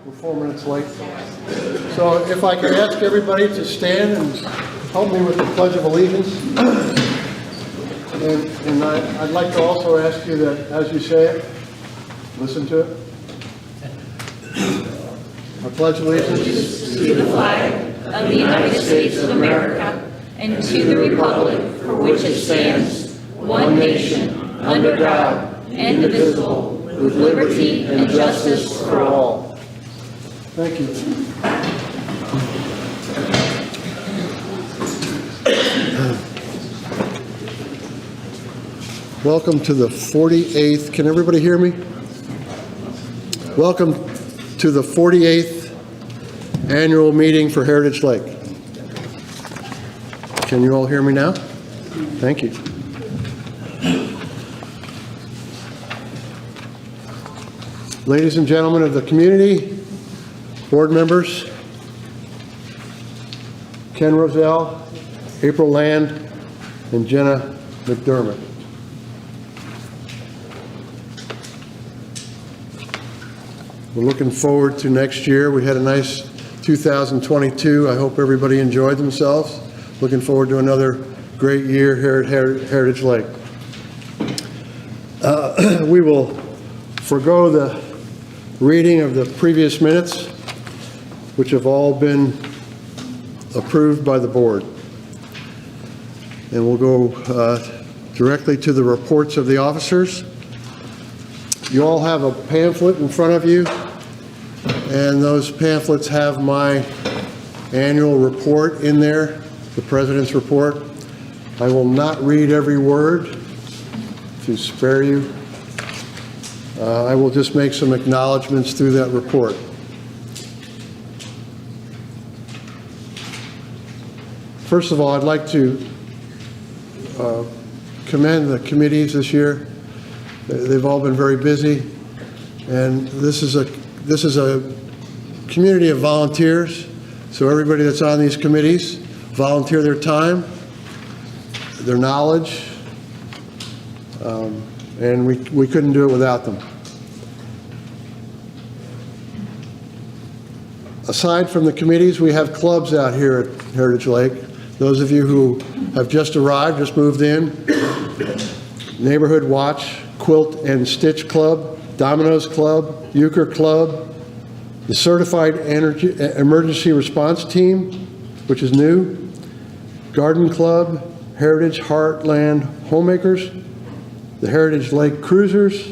We're 4 minutes late. So if I could ask everybody to stand and help me with the Pledge of Allegiance. And I'd like to also ask you that as you say it, listen to it. I pledge allegiance to the flag of the United States of America and to the republic for which it stands, one nation, under God, indivisible, with liberty and justice for all. Thank you. Welcome to the 48th. Can everybody hear me? Welcome to the 48th annual meeting for Heritage Lake. Can you all hear me now? Thank you. Ladies and gentlemen of the community, board members, Ken Roselle, April Land, and Jenna McDermott. We're looking forward to next year. We had a nice 2022. I hope everybody enjoyed themselves. Looking forward to another great year here at Heritage Lake. We will forego the reading of the previous minutes, which have all been approved by the board. And we'll go directly to the reports of the officers. You all have a pamphlet in front of you, and those pamphlets have my annual report in there, the President's report. I will not read every word to spare you. I will just make some acknowledgments through that report. First of all, I'd like to commend the committees this year. They've all been very busy, and this is a community of volunteers. So everybody that's on these committees volunteer their time, their knowledge, and we couldn't do it without them. Aside from the committees, we have clubs out here at Heritage Lake. Those of you who have just arrived, just moved in, Neighborhood Watch, Quilt and Stitch Club, Dominoes Club, Euchre Club, the Certified Emergency Response Team, which is new, Garden Club, Heritage Heartland Homemakers, the Heritage Lake Cruisers,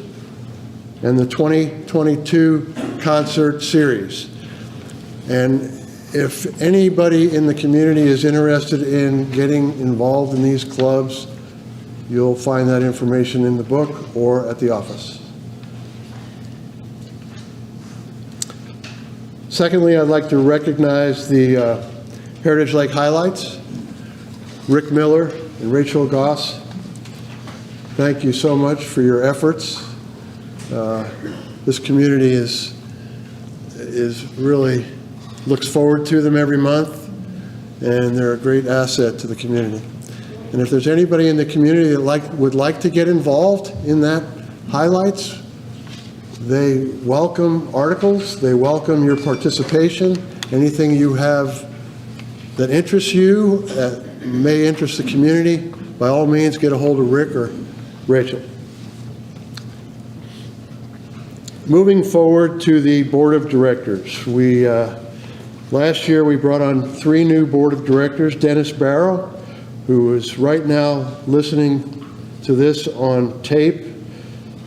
and the 2022 Concert Series. And if anybody in the community is interested in getting involved in these clubs, you'll find that information in the book or at the office. Secondly, I'd like to recognize the Heritage Lake highlights. Rick Miller and Rachel Goss, thank you so much for your efforts. This community is really looks forward to them every month, and they're a great asset to the community. And if there's anybody in the community that would like to get involved in that highlights, they welcome articles, they welcome your participation. Anything you have that interests you, that may interest the community, by all means get a hold of Rick or Rachel. Moving forward to the Board of Directors. Last year we brought on 3 new Board of Directors. Dennis Barrow, who is right now listening to this on tape.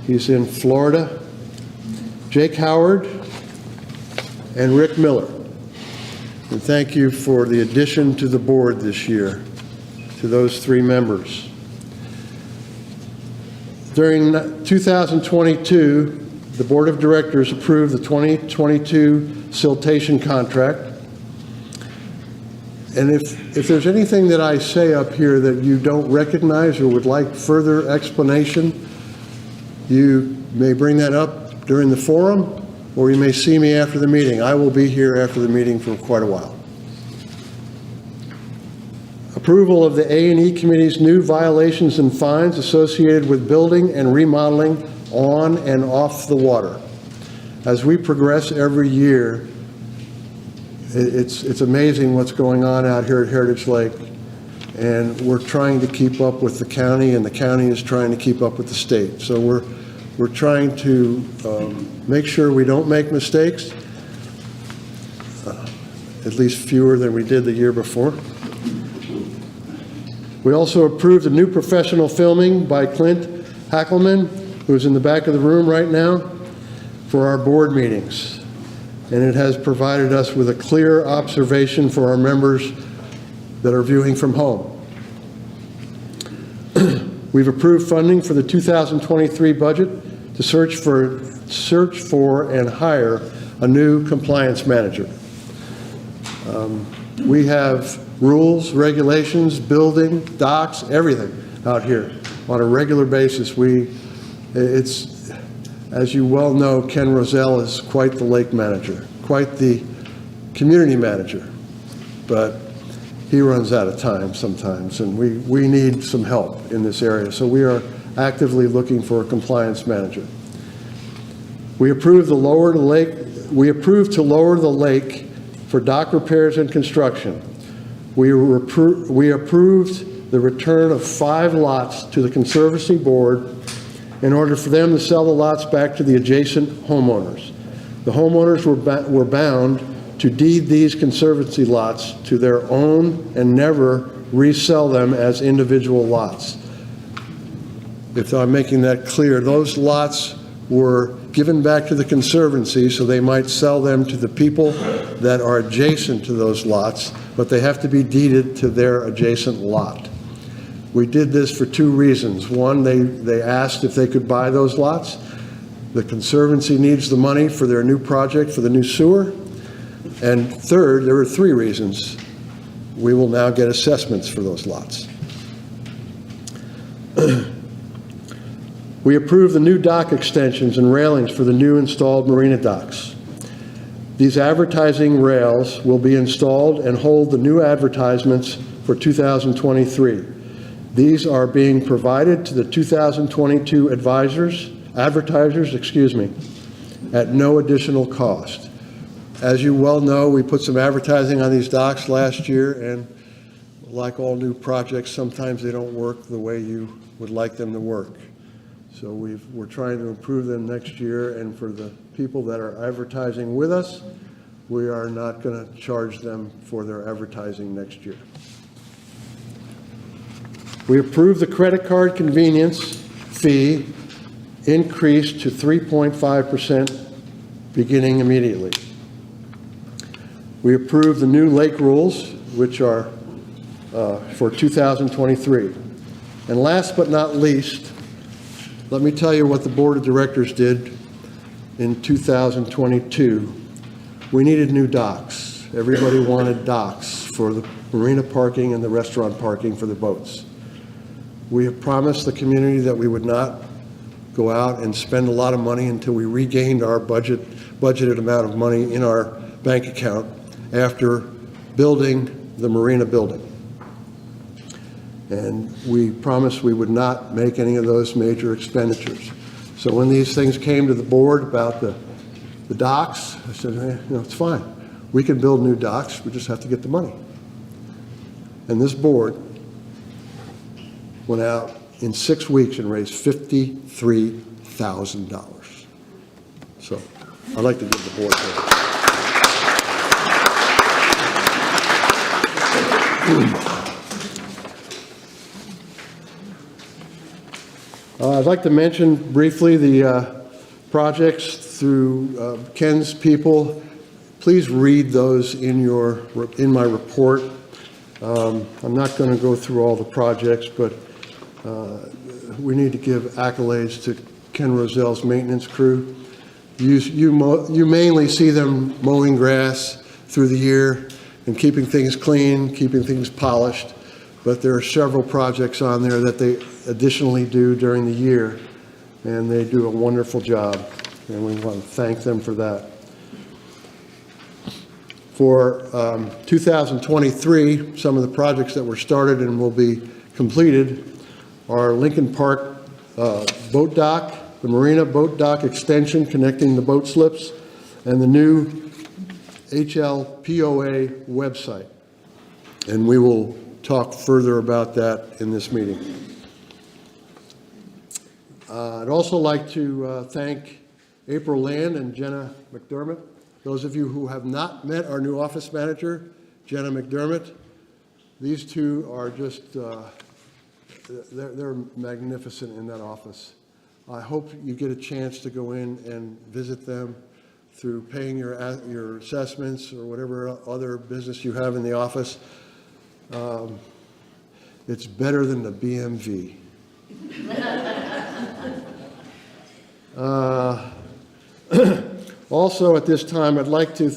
He's in Florida. Jake Howard and Rick Miller. And thank you for the addition to the board this year, to those 3 members. During 2022, the Board of Directors approved the 2022 siltation contract. And if there's anything that I say up here that you don't recognize or would like further explanation, you may bring that up during the forum, or you may see me after the meeting. I will be here after the meeting for quite a while. Approval of the A&E Committee's new violations and fines associated with building and remodeling on and off the water. as we progress every year, it's amazing what's going on out here at Heritage Lake. And we're trying to keep up with the county, and the county is trying to keep up with the state. So we're trying to make sure we don't make mistakes, at least fewer than we did the year before. We also approved a new professional filming by Clint Hackelman, who's in the back of the room right now, for our board meetings. And it has provided us with a clear observation for our members that are viewing from home. We've approved funding for the 2023 budget to search for and hire a new compliance manager. We have rules, regulations, building, docks, everything out here on a regular basis. It's, as you well know, Ken Roselle is quite the lake manager, quite the community manager, but he runs out of time sometimes, and we need some help in this area. So we are actively looking for a compliance manager. We approved to lower the lake for dock repairs and construction. We approved the return of 5 lots to the Conservancy Board in order for them to sell the lots back to the adjacent homeowners. The homeowners were bound to deed these Conservancy lots to their own and never resell them as individual lots. If I'm making that clear, those lots were given back to the Conservancy so they might sell them to the people that are adjacent to those lots, but they have to be deeded to their adjacent lot. We did this for 2 reasons. One, they asked if they could buy those lots. The Conservancy needs the money for their new project for the new sewer. And third, there were 3 reasons. We will now get assessments for those lots. We approved the new dock extensions and railings for the new installed marina docks. These advertising rails will be installed and hold the new advertisements for 2023. These are being provided to the 2022 advertisers, at no additional cost. As you well know, we put some advertising on these docks last year, and like all new projects, sometimes they don't work the way you would like them to work. So we're trying to improve them next year, and for the people that are advertising with us, we are not going to charge them for their advertising next year. We approved the credit card convenience fee increase to 3.5% beginning immediately. We approved the new lake rules, which are for 2023. And last but not least, let me tell you what the Board of Directors did in 2022. We needed new docks. Everybody wanted docks for the marina parking and the restaurant parking for the boats. We have promised the community that we would not go out and spend a lot of money until we regained our budgeted amount of money in our bank account after building the marina building. And we promised we would not make any of those major expenditures. So when these things came to the board about the docks, I said, it's fine. We can build new docks, we just have to get the money. And this board went out in 6 weeks and raised $53,000. So I'd like to give the board that. I'd like to mention briefly the projects through Ken's people. Please read those in my report. I'm not going to go through all the projects, but we need to give accolades to Ken Roselle's maintenance crew. You mainly see them mowing grass through the year and keeping things clean, keeping things polished, but there are several projects on there that they additionally do during the year, and they do a wonderful job, and we want to thank them for that. For 2023, some of the projects that were started and will be completed are Lincoln Park boat dock the Marina Boat Dock extension connecting the boat slips, and the new HLPOA website. And we will talk further about that in this meeting. I'd also like to thank April Land and Jenna McDermott. Those of you who have not met our new office manager, Jenna McDermott, these two are just, they're magnificent in that office. I hope you get a chance to go in and visit them through paying your assessments or whatever other business you have in the office. It's better than the BMV. Also, at this time, I'd like to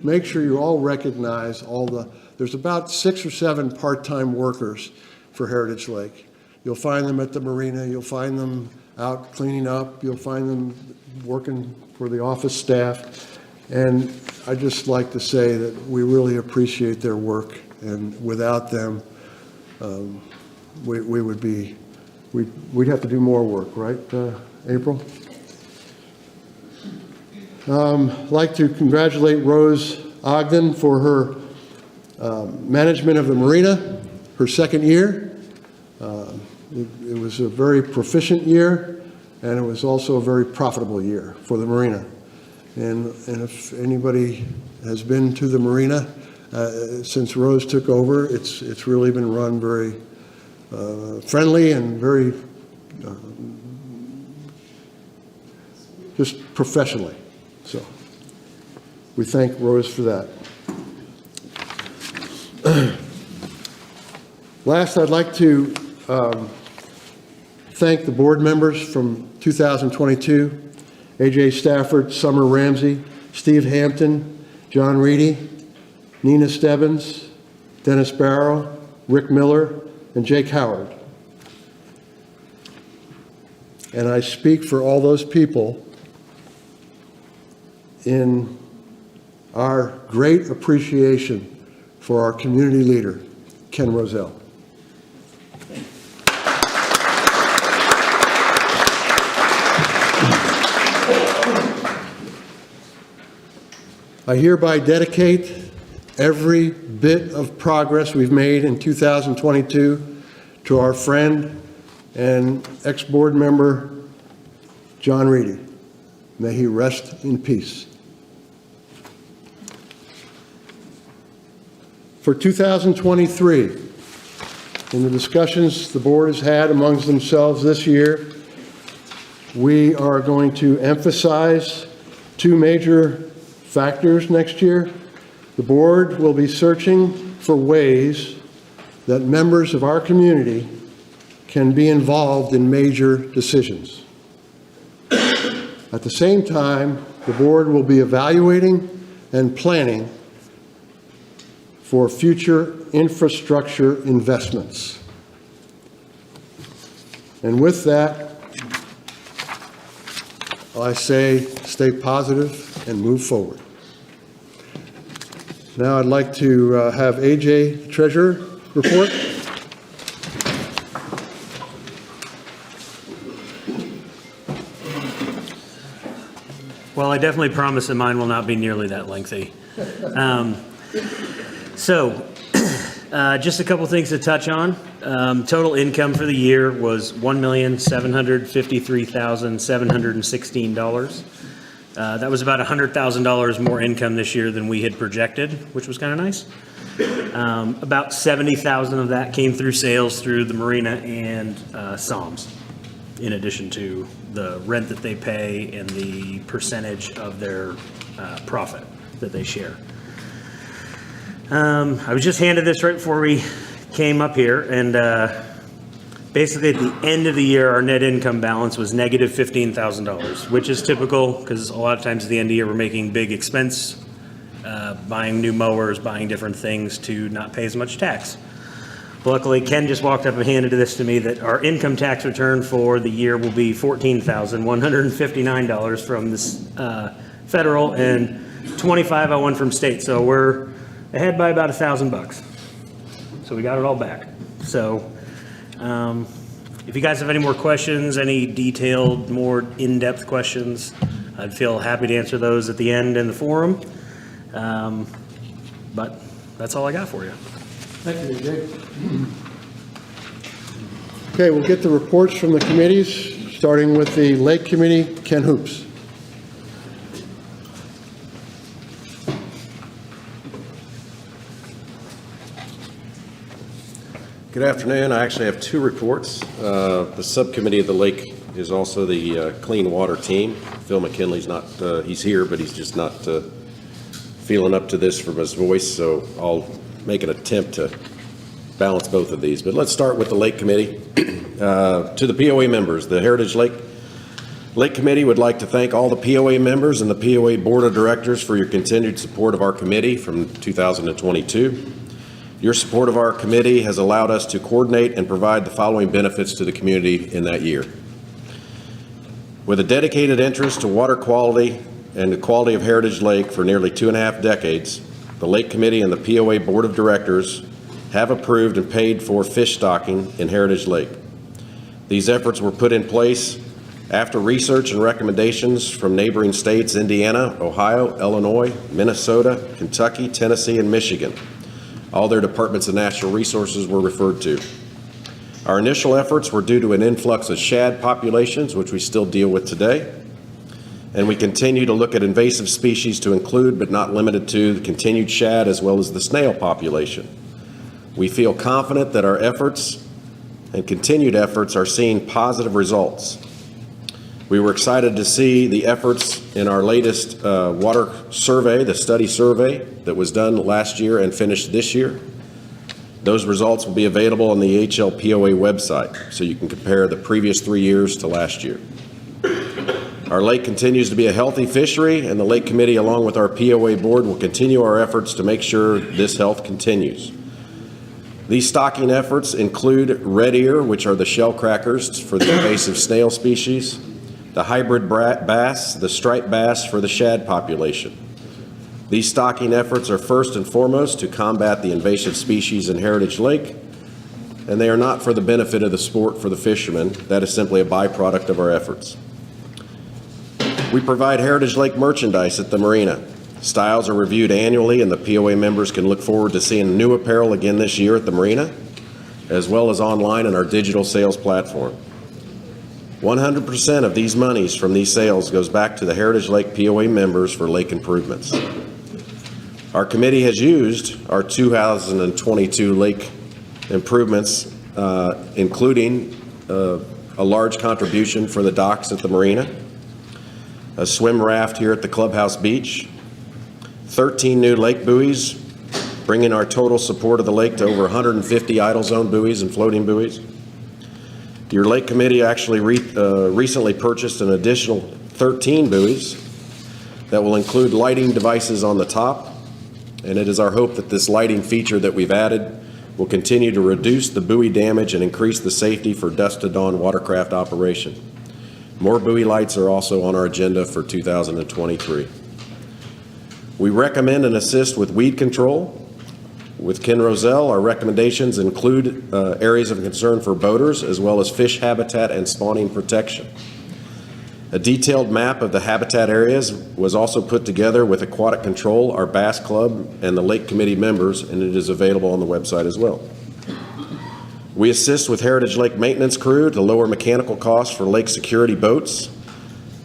make sure you all recognize there's about 6 or 7 part-time workers for Heritage Lake. You'll find them at the marina, you'll find them out cleaning up, you'll find them working for the office staff. And I'd just like to say that we really appreciate their work, and without them, we'd have to do more work, right, April? I'd like to congratulate Rose Ogden for her management of the marina, her 2nd year. It was a very proficient year, and it was also a very profitable year for the marina. And if anybody has been to the marina since Rose took over, it's really been run very friendly and very just professionally. So we thank Rose for that. Last, I'd like to thank the board members from 2022, A.J. Stafford, Summer Ramsey, Steve Hampton, John Reedy, Nina Stebbins, Dennis Barrow, Rick Miller, and Jake Howard. And I speak for all those people in our great appreciation for our community leader, Ken Roselle. I hereby dedicate every bit of progress we've made in 2022 to our friend and ex-board member, John Reedy. May he rest in peace. For 2023, in the discussions the board has had amongst themselves this year, we are going to emphasize 2 major factors next year. The board will be searching for ways that members of our community can be involved in major decisions. At the same time, the board will be evaluating and planning for future infrastructure investments. And with that, I say stay positive and move forward. Now I'd like to have AJ, Treasurer, report. Well, I definitely promise that mine will not be nearly that lengthy. Just a couple things to touch on. Total income for the year was $1,753,716. That was about $100,000 more income this year than we had projected, which was kind of nice. About $70,000 of that came through sales through the marina and Psalms, in addition to the rent that they pay and the percentage of their profit that they share. I was just handed this right before we came up here, and basically at the end of the year, our net income balance was negative $15,000, which is typical because a lot of times at the end of the year, we're making big expense, buying new mowers, buying different things to not pay as much tax. Luckily, Ken just walked up and handed this to me that our income tax return for the year will be $14,159 from this federal and $2,501 from state. So we're ahead by about $1,000. So we got it all back. So If you guys have any more questions, any detailed, more in-depth questions, I'd feel happy to answer those at the end in the forum. But that's all I got for you. Thank you, Jake. Okay, we'll get the reports from the committees, starting with the Lake Committee. Ken Hoops. Good afternoon. I actually have two reports. The subcommittee of the lake is also the clean water team. Phil McKinley's not, he's here, but he's just not feeling up to this from his voice, so I'll make an attempt to balance both of these. But let's start with the Lake Committee. To the POA members, the Heritage Lake Committee would like to thank all the POA members and the POA Board of Directors for your continued support of our committee from 2022. Your support of our committee has allowed us to coordinate and provide the following benefits to the community in that year. With a dedicated interest to water quality and the quality of Heritage Lake for nearly 2.5 decades, the Lake Committee and the POA Board of Directors have approved and paid for fish stocking in Heritage Lake. These efforts were put in place after research and recommendations from neighboring states Indiana, Ohio, Illinois, Minnesota, Kentucky, Tennessee, and Michigan. All their departments of natural resources were referred to. Our initial efforts were due to an influx of shad populations, which we still deal with today. And we continue to look at invasive species to include, but not limited to, the continued shad as well as the snail population. We feel confident that our efforts and continued efforts are seeing positive results. We were excited to see the efforts in our latest water survey, the study survey that was done last year and finished this year. Those results will be available on the HLPOA website, so you can compare the previous 3 years to last year. Our lake continues to be a healthy fishery, and the Lake Committee, along with our POA board, will continue our efforts to make sure this health continues. These stocking efforts include red ear, which are the shell crackers for the invasive snail species, the hybrid bass, the striped bass for the shad population. These stocking efforts are first and foremost to combat the invasive species in Heritage Lake, and they are not for the benefit of the sport for the fishermen. That is simply a byproduct of our efforts. We provide Heritage Lake merchandise at the marina. Styles are reviewed annually, and the POA members can look forward to seeing new apparel again this year at the marina, as well as online on our digital sales platform. 100% of these monies from these sales goes back to the Heritage Lake POA members for lake improvements. Our committee has used our 2022 lake improvements, including a large contribution for the docks at the marina, a swim raft here at the clubhouse beach, 13 new lake buoys, bringing our total support of the lake to over 150 idle zone buoys and floating buoys. Your Lake Committee actually recently purchased an additional 13 buoys that will include lighting devices on the top, and it is our hope that this lighting feature that we've added will continue to reduce the buoy damage and increase the safety for dusk to dawn watercraft operation. More buoy lights are also on our agenda for 2023. We recommend and assist with weed control. With Ken Roselle, our recommendations include areas of concern for boaters, as well as fish habitat and spawning protection. A detailed map of the habitat areas was also put together with Aquatic Control, our Bass Club, and the Lake Committee members, and it is available on the website as well. We assist with Heritage Lake maintenance crew to lower mechanical costs for lake security boats.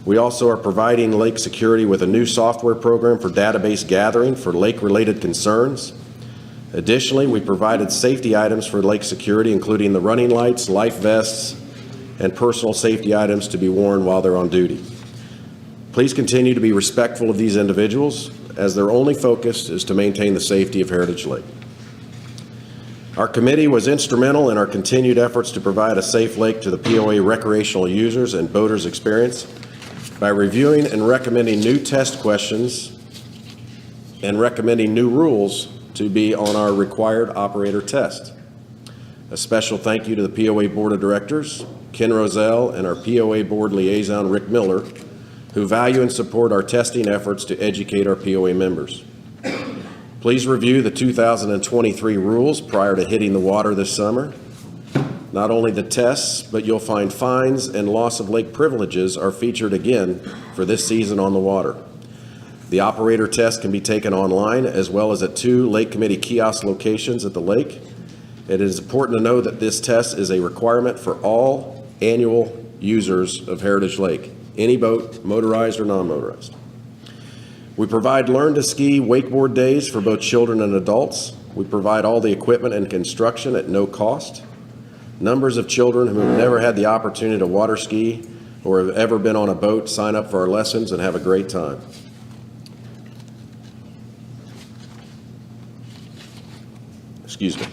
We also are providing lake security with a new software program for database gathering for lake-related concerns. Additionally, we provided safety items for lake security, including the running lights, life vests, and personal safety items to be worn while they're on duty. Please continue to be respectful of these individuals, as their only focus is to maintain the safety of Heritage Lake. Our committee was instrumental in our continued efforts to provide a safe lake to the POA recreational users and boaters experience by reviewing and recommending new test questions and recommending new rules to be on our required operator test. A special thank you to the POA Board of Directors, Ken Roselle, and our POA Board Liaison, Rick Miller, who value and support our testing efforts to educate our POA members. Please review the 2023 rules prior to hitting the water this summer. Not only the tests, but you'll find fines and loss of lake privileges are featured again for this season on the water. The operator test can be taken online as well as at 2 Lake Committee kiosk locations at the lake. It is important to know that this test is a requirement for all annual users of Heritage Lake, any boat, motorized or non-motorized. We provide Learn to Ski wakeboard days for both children and adults. We provide all the equipment and construction at no cost. Numbers of children who have never had the opportunity to water ski or have ever been on a boat sign up for our lessons and have a great time. Excuse me.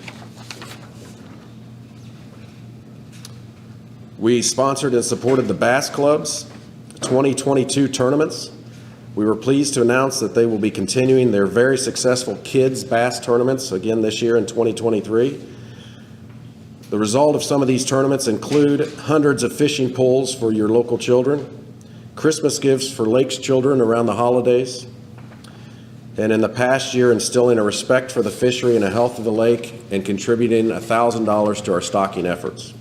We sponsored and supported the Bass Club's 2022 tournaments. We were pleased to announce that they will be continuing their very successful kids bass tournaments again this year in 2023. The result of some of these tournaments include hundreds of fishing poles for your local children, Christmas gifts for Lake's children around the holidays, and in the past year instilling a respect for the fishery and the health of the lake and contributing $1,000 to our stocking efforts.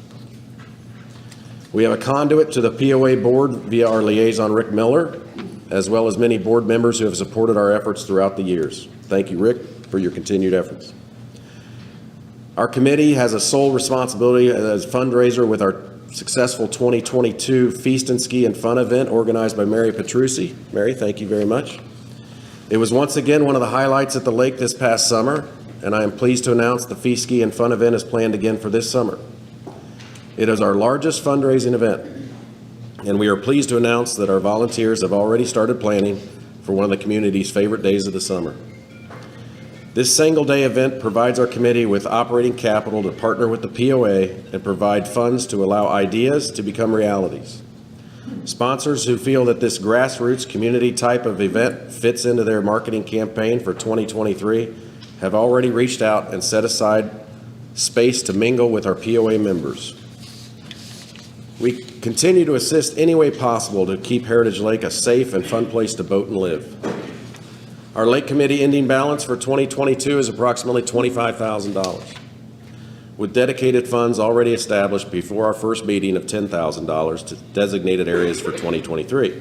We have a conduit to the POA board via our liaison, Rick Miller, as well as many board members who have supported our efforts throughout the years. Thank you, Rick, for your continued efforts. Our committee has a sole responsibility as fundraiser with our successful 2022 Feast and Ski and Fun event organized by Mary Petrucci. Mary, thank you very much. It was once again one of the highlights at the lake this past summer, and I am pleased to announce the Feast, Ski and Fun event is planned again for this summer. It is our largest fundraising event, and we are pleased to announce that our volunteers have already started planning for one of the community's favorite days of the summer. This single-day event provides our committee with operating capital to partner with the POA and provide funds to allow ideas to become realities. Sponsors who feel that this grassroots community type of event fits into their marketing campaign for 2023 have already reached out and set aside space to mingle with our POA members. We continue to assist any way possible to keep Heritage Lake a safe and fun place to boat and live. Our Lake Committee ending balance for 2022 is approximately $25,000, with dedicated funds already established before our first meeting of $10,000 to designated areas for 2023.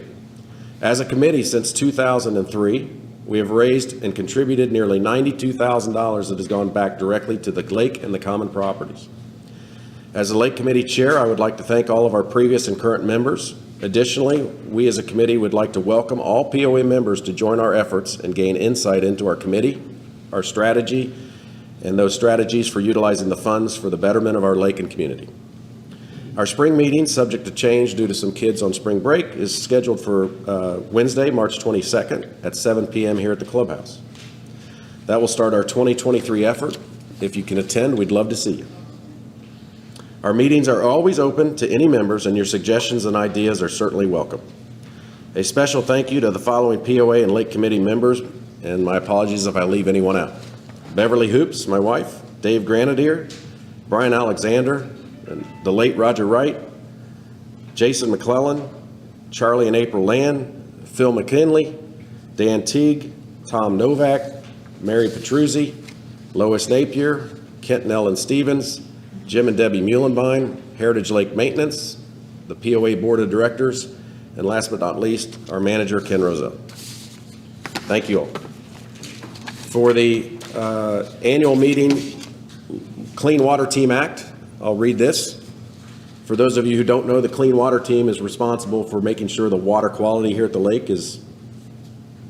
As a committee since 2003, we have raised and contributed nearly $92,000 that has gone back directly to the lake and the common properties. As the Lake Committee Chair, I would like to thank all of our previous and current members. Additionally, we as a committee would like to welcome all POA members to join our efforts and gain insight into our committee, our strategy, and those strategies for utilizing the funds for the betterment of our lake and community. Our spring meeting, subject to change due to some kids on spring break, is scheduled for Wednesday, March 22nd at 7 p.m. here at the clubhouse. That will start our 2023 effort. If you can attend, we'd love to see you. Our meetings are always open to any members, and your suggestions and ideas are certainly welcome. A special thank you to the following POA and Lake Committee members, and my apologies if I leave anyone out. Beverly Hoops, my wife, Dave Grenadier, Brian Alexander, and the late Roger Wright, Jason McClellan, Charlie and April Land, Phil McKinley, Dan Teague, Tom Novak, Mary Petruzzi, Lois Napier, Kent and Ellen Stevens, Jim and Debbie Muhlenbein, Heritage Lake Maintenance, the POA Board of Directors, and last but not least, our manager, Ken Roselle. Thank you all. For the annual meeting Clean Water Team Act, I'll read this. For those of you who don't know, the Clean Water Team is responsible for making sure the water quality here at the lake is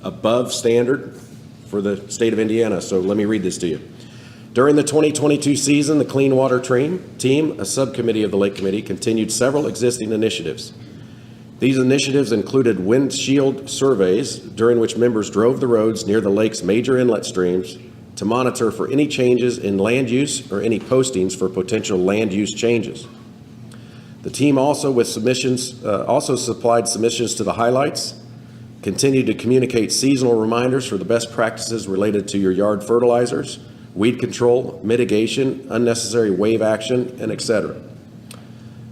above standard for the state of Indiana. So let me read this to you. During the 2022 season, the Clean Water Team, a subcommittee of the Lake Committee, continued several existing initiatives. These initiatives included windshield surveys, during which members drove the roads near the lake's major inlet streams to monitor for any changes in land use or any postings for potential land use changes. The team also supplied submissions to the highlights, continued to communicate seasonal reminders for the best practices related to your yard fertilizers, weed control, mitigation, unnecessary wave action, and etc.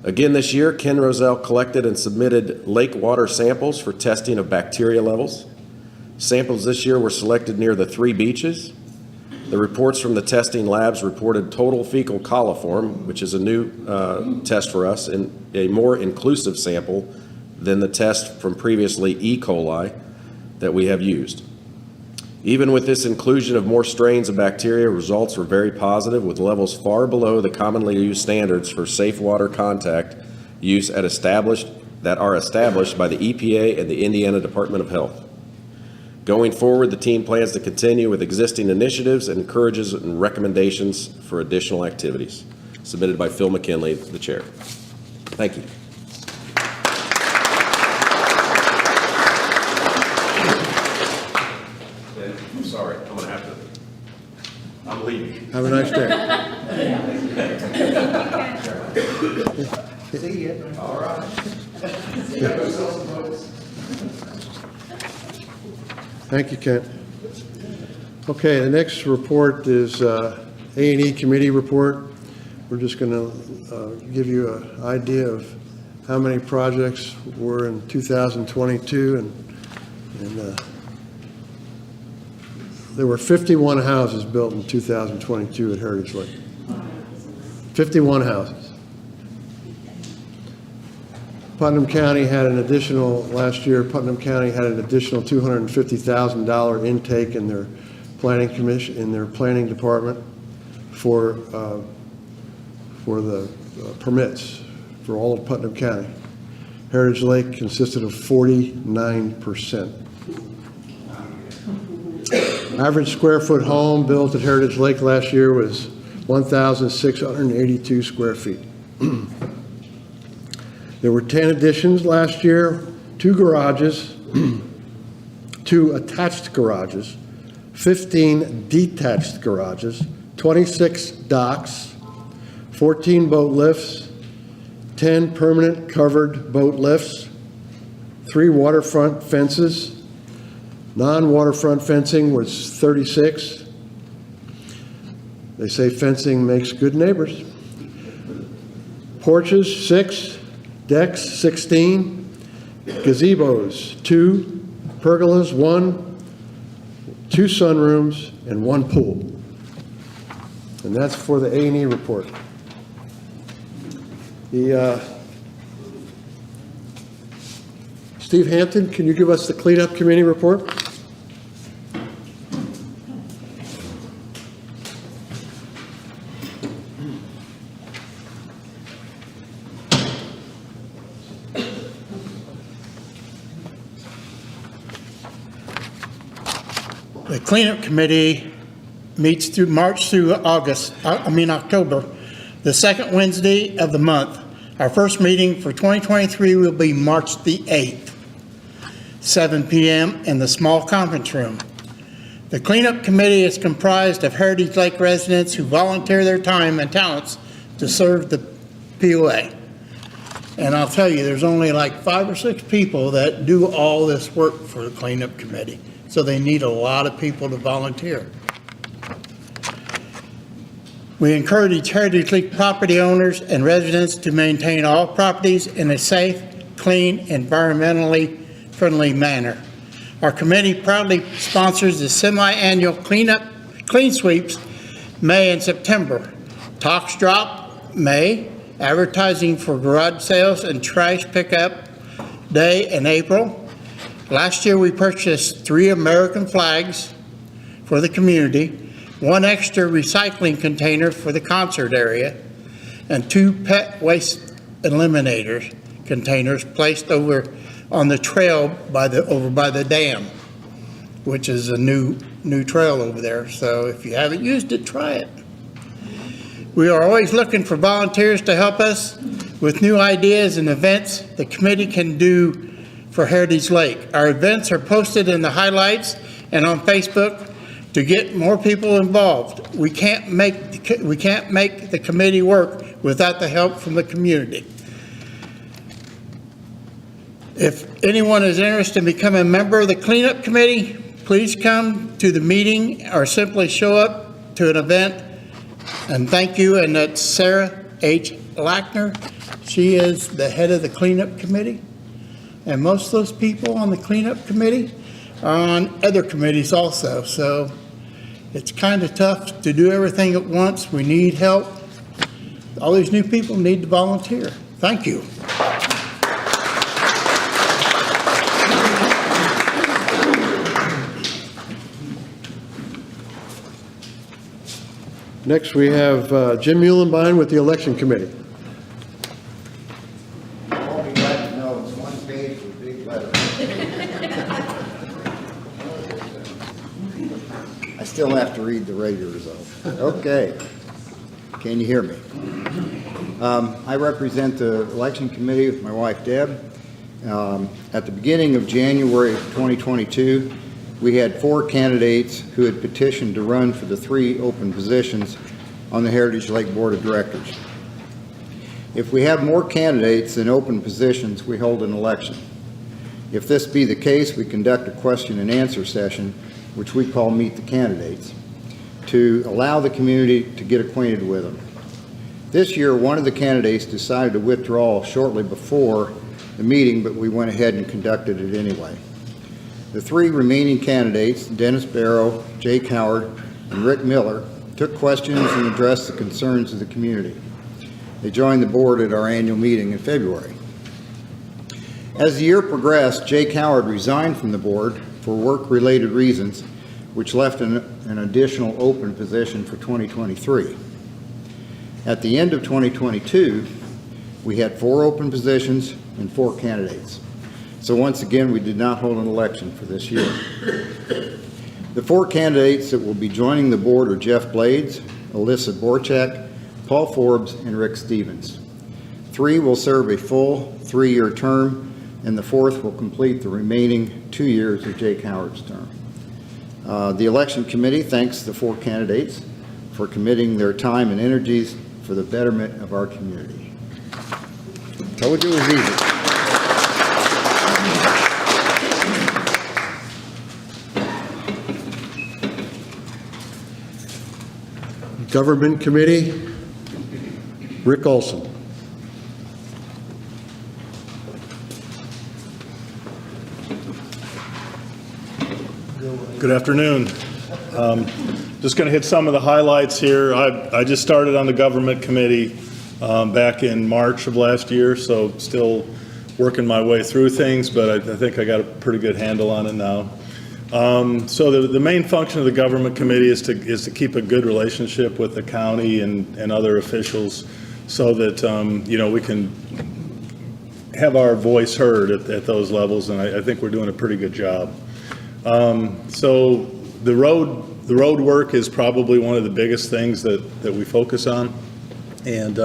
Again this year, Ken Roselle collected and submitted lake water samples for testing of bacteria levels. Samples this year were selected near the 3 beaches. The reports from the testing labs reported total fecal coliform, which is a new test for us, and a more inclusive sample than the test from previously E. coli that we have used. Even with this inclusion of more strains of bacteria, results were very positive, with levels far below the commonly used standards for safe water contact use that are established by the EPA and the Indiana Department of Health. Going forward, the team plans to continue with existing initiatives and encourages and recommendations for additional activities. Submitted by Phil McKinley, the chair. Thank you. I'm sorry, I'm going to have to, I'm leaving. Have a nice day. See ya. All right. Thank you, Kent. Okay, the next report is A&E Committee report. We're just going to give you an idea of how many projects were in 2022, and there were 51 houses built in 2022 at Heritage Lake. 51 houses. Putnam County had an additional, last year, Putnam County had an additional $250,000 intake in their planning commission, in their planning department for the permits for all of Putnam County. Heritage Lake consisted of 49%. Average square foot home built at Heritage Lake last year was 1,682 square feet. There were 10 additions last year, 2 garages, 2 attached garages, 15 detached garages, 26 docks, 14 boat lifts, 10 permanent covered boat lifts, 3 waterfront fences. Non-waterfront fencing was 36. They say fencing makes good neighbors. Porches, 6. Decks, 16. Gazebos, 2. Pergolas, 1. 2 sunrooms, and 1 pool. And that's for the A&E report. Steve Hampton, can you give us the cleanup committee report? The cleanup committee meets through March through October, the second Wednesday of the month. Our first meeting for 2023 will be March the 8th, 7 p.m. in the small conference room. The cleanup committee is comprised of Heritage Lake residents who volunteer their time and talents to serve the POA. And I'll tell you, there's only like 5 or 6 people that do all this work for the cleanup committee. So they need a lot of people to volunteer. We encourage Heritage Lake property owners and residents to maintain all properties in a safe, clean, environmentally friendly manner. Our committee proudly sponsors the semi-annual clean sweeps May and September. Talks drop May, advertising for garage sales and trash pickup day in April. Last year we purchased 3 American flags for the community, 1 extra recycling container for the concert area, and 2 pet waste eliminator containers placed over on the trail over by the dam, which is a new trail over there. So if you haven't used it, try it. We are always looking for volunteers to help us with new ideas and events the committee can do for Heritage Lake. Our events are posted in the highlights and on Facebook to get more people involved. We can't make the committee work without the help from the community. If anyone is interested in becoming a member of the cleanup committee, please come to the meeting or simply show up to an event. And thank you. And that's Sarah H. Lackner. She is the head of the cleanup committee. And most of those people on the cleanup committee are on other committees also. So It's kind of tough to do everything at once. We need help. All these new people need to volunteer. Thank you. Next, we have Jim Muhlenbein with the Election Committee. All you got to know is one page with big letters. I still have to read the radio results. Okay. Can you hear me? I represent the election committee with my wife Deb. At the beginning of January 2022, we had 4 candidates who had petitioned to run for the 3 open positions on the Heritage Lake Board of Directors. If we have more candidates than open positions, we hold an election. If this be the case, we conduct a question and answer session, which we call Meet the Candidates, to allow the community to get acquainted with them. This year, one of the candidates decided to withdraw shortly before the meeting, but we went ahead and conducted it anyway. The 3 remaining candidates, Dennis Barrow, Jake Howard, and Rick Miller, took questions and addressed the concerns of the community. They joined the board at our annual meeting in February. As the year progressed, Jake Howard resigned from the board for work-related reasons, which left an additional open position for 2023. At the end of 2022, we had 4 open positions and 4 candidates. So once again, we did not hold an election for this year. The 4 candidates that will be joining the board are Jeff Blades, Alyssa Borchak, Paul Forbes, and Rick Stevens. 3 will serve a full 3-year term, and the 4th will complete the remaining 2 years of Jake Howard's term. The election committee thanks the 4 candidates for committing their time and energies for the betterment of our community. Told you it was easy. Government Committee, Rick Olson. Good afternoon. Just going to hit some of the highlights here. I just started on the government committee back in March of last year, so still working my way through things, but I think I got a pretty good handle on it now. So the main function of the government committee is to keep a good relationship with the county and other officials, so that we can have our voice heard at those levels, and I think we're doing a pretty good job. So the road work is probably one of the biggest things that we focus on, and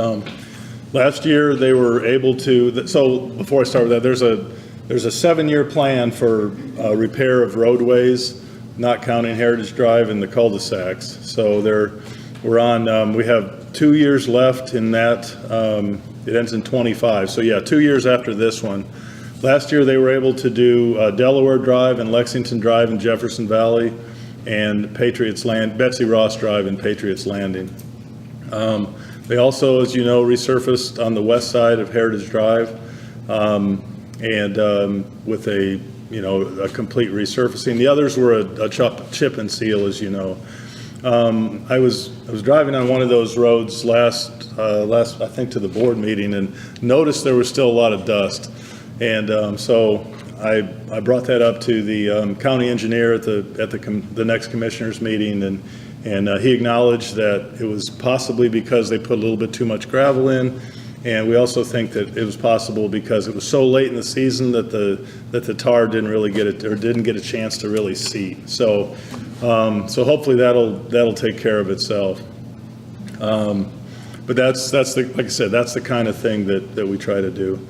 last year they were able to. So before I start with that, there's a 7-year plan for repair of roadways, not counting Heritage Drive and the cul-de-sacs. So we have 2 years left in that. It ends in 25. So yeah, 2 years after this one. Last year they were able to do Delaware Drive and Lexington Drive in Jefferson Valley, and Betsy Ross Drive and Patriots Landing. They also, as you know, resurfaced on the west side of Heritage Drive. With a complete resurfacing. The others were a chip and seal, as you know. I was driving on one of those roads last I think to the board meeting, and noticed there was still a lot of dust, and so I brought that up to the county engineer at the next commissioners meeting, and he acknowledged that it was possibly because they put a little bit too much gravel in. And we also think that it was possible because it was so late in the season that the tar didn't really get it, or didn't get a chance to really seat. So hopefully that'll take care of itself. But that's like I said, that's the kind of thing that we try to do.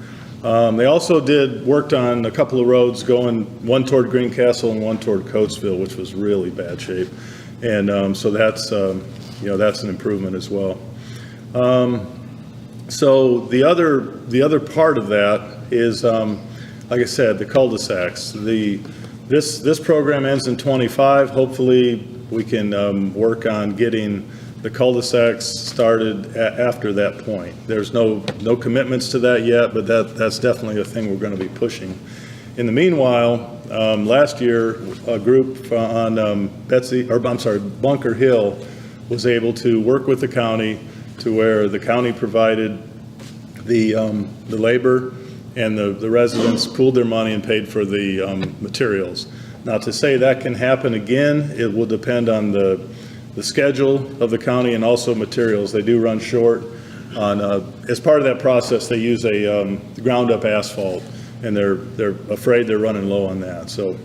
They also worked on a couple of roads going, one toward Greencastle and one toward Coatesville, which was really bad shape. And so that's an improvement as well. So the other part of that is, like I said, the cul-de-sacs. This program ends in 25. Hopefully, we can work on getting the cul-de-sacs started after that point. There's no commitments to that yet, but that's definitely a thing we're going to be pushing. In the meanwhile, Last year, a group on Bunker Hill was able to work with the county to where the county provided the labor and the residents pooled their money and paid for the materials. Now, to say that can happen again, it will depend on the schedule of the county and also materials. They do run short on, as part of that process, they use a ground up asphalt, and they're afraid they're running low on that. So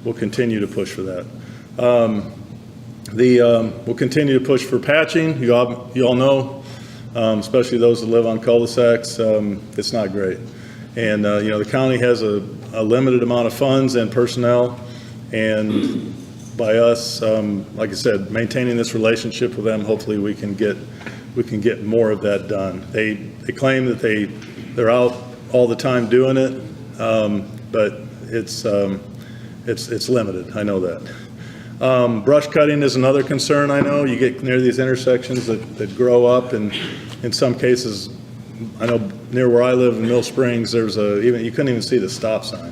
we'll continue to push for that. We'll continue to push for patching. You all know, especially those that live on cul-de-sacs, it's not great. And the county has a limited amount of funds and personnel, and by us, like I said, maintaining this relationship with them, hopefully we can get more of that done. They claim that they're out all the time doing it, but it's limited. I know that. Brush cutting is another concern. I know you get near these intersections that grow up, and in some cases, I know near where I live in Mill Springs, there's you couldn't even see the stop sign.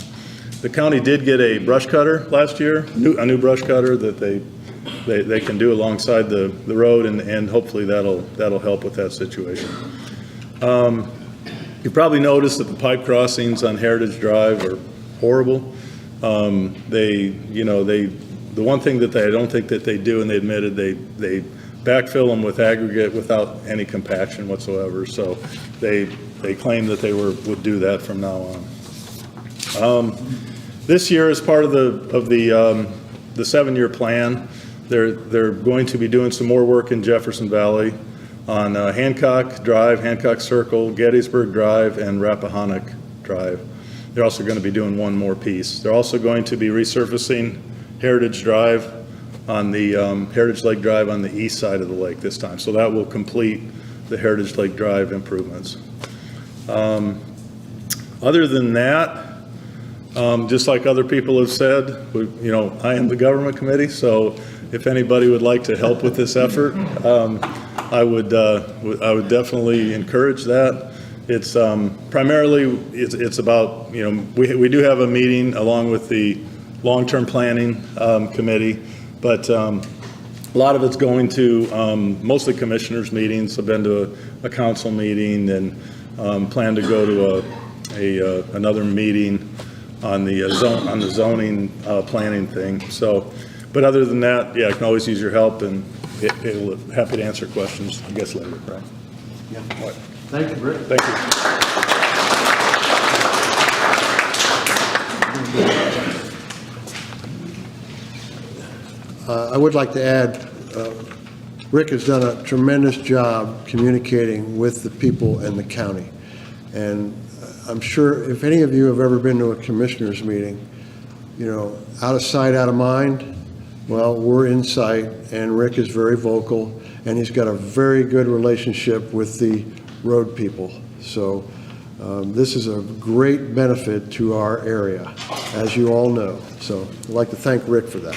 The county did get a brush cutter last year, a new brush cutter that they can do alongside the road, and hopefully that'll help with that situation. You probably noticed that the pipe crossings on Heritage Drive are horrible. The one thing that I don't think that they do, and they admitted, they backfill them with aggregate without any compaction whatsoever. So they claim that they would do that from now on. This year, as part of the 7-year plan, they're going to be doing some more work in Jefferson Valley on Hancock Drive, Hancock Circle, Gettysburg Drive, and Rappahannock Drive. They're also going to be doing one more piece. They're also going to be resurfacing Heritage Drive on the Heritage Lake Drive on the east side of the lake this time. So that will complete the Heritage Lake Drive improvements. Other than that, just like other people have said, I am the government committee, so if anybody would like to help with this effort, I would definitely encourage that. It's primarily it's about we do have a meeting along with the long-term planning committee, but a lot of it's going to mostly commissioners meetings. I've been to a council meeting and plan to go to another meeting on the zoning planning thing. So, but other than that, yeah, I can always use your help, and happy to answer questions, I guess, later, right? Yeah. Thank you, Rick. Thank you. I would like to add, Rick has done a tremendous job communicating with the people in the county. And I'm sure if any of you have ever been to a commissioners meeting, out of sight, out of mind, well, we're in sight, and Rick is very vocal, and he's got a very good relationship with the road people. So this is a great benefit to our area, as you all know. So I'd like to thank Rick for that.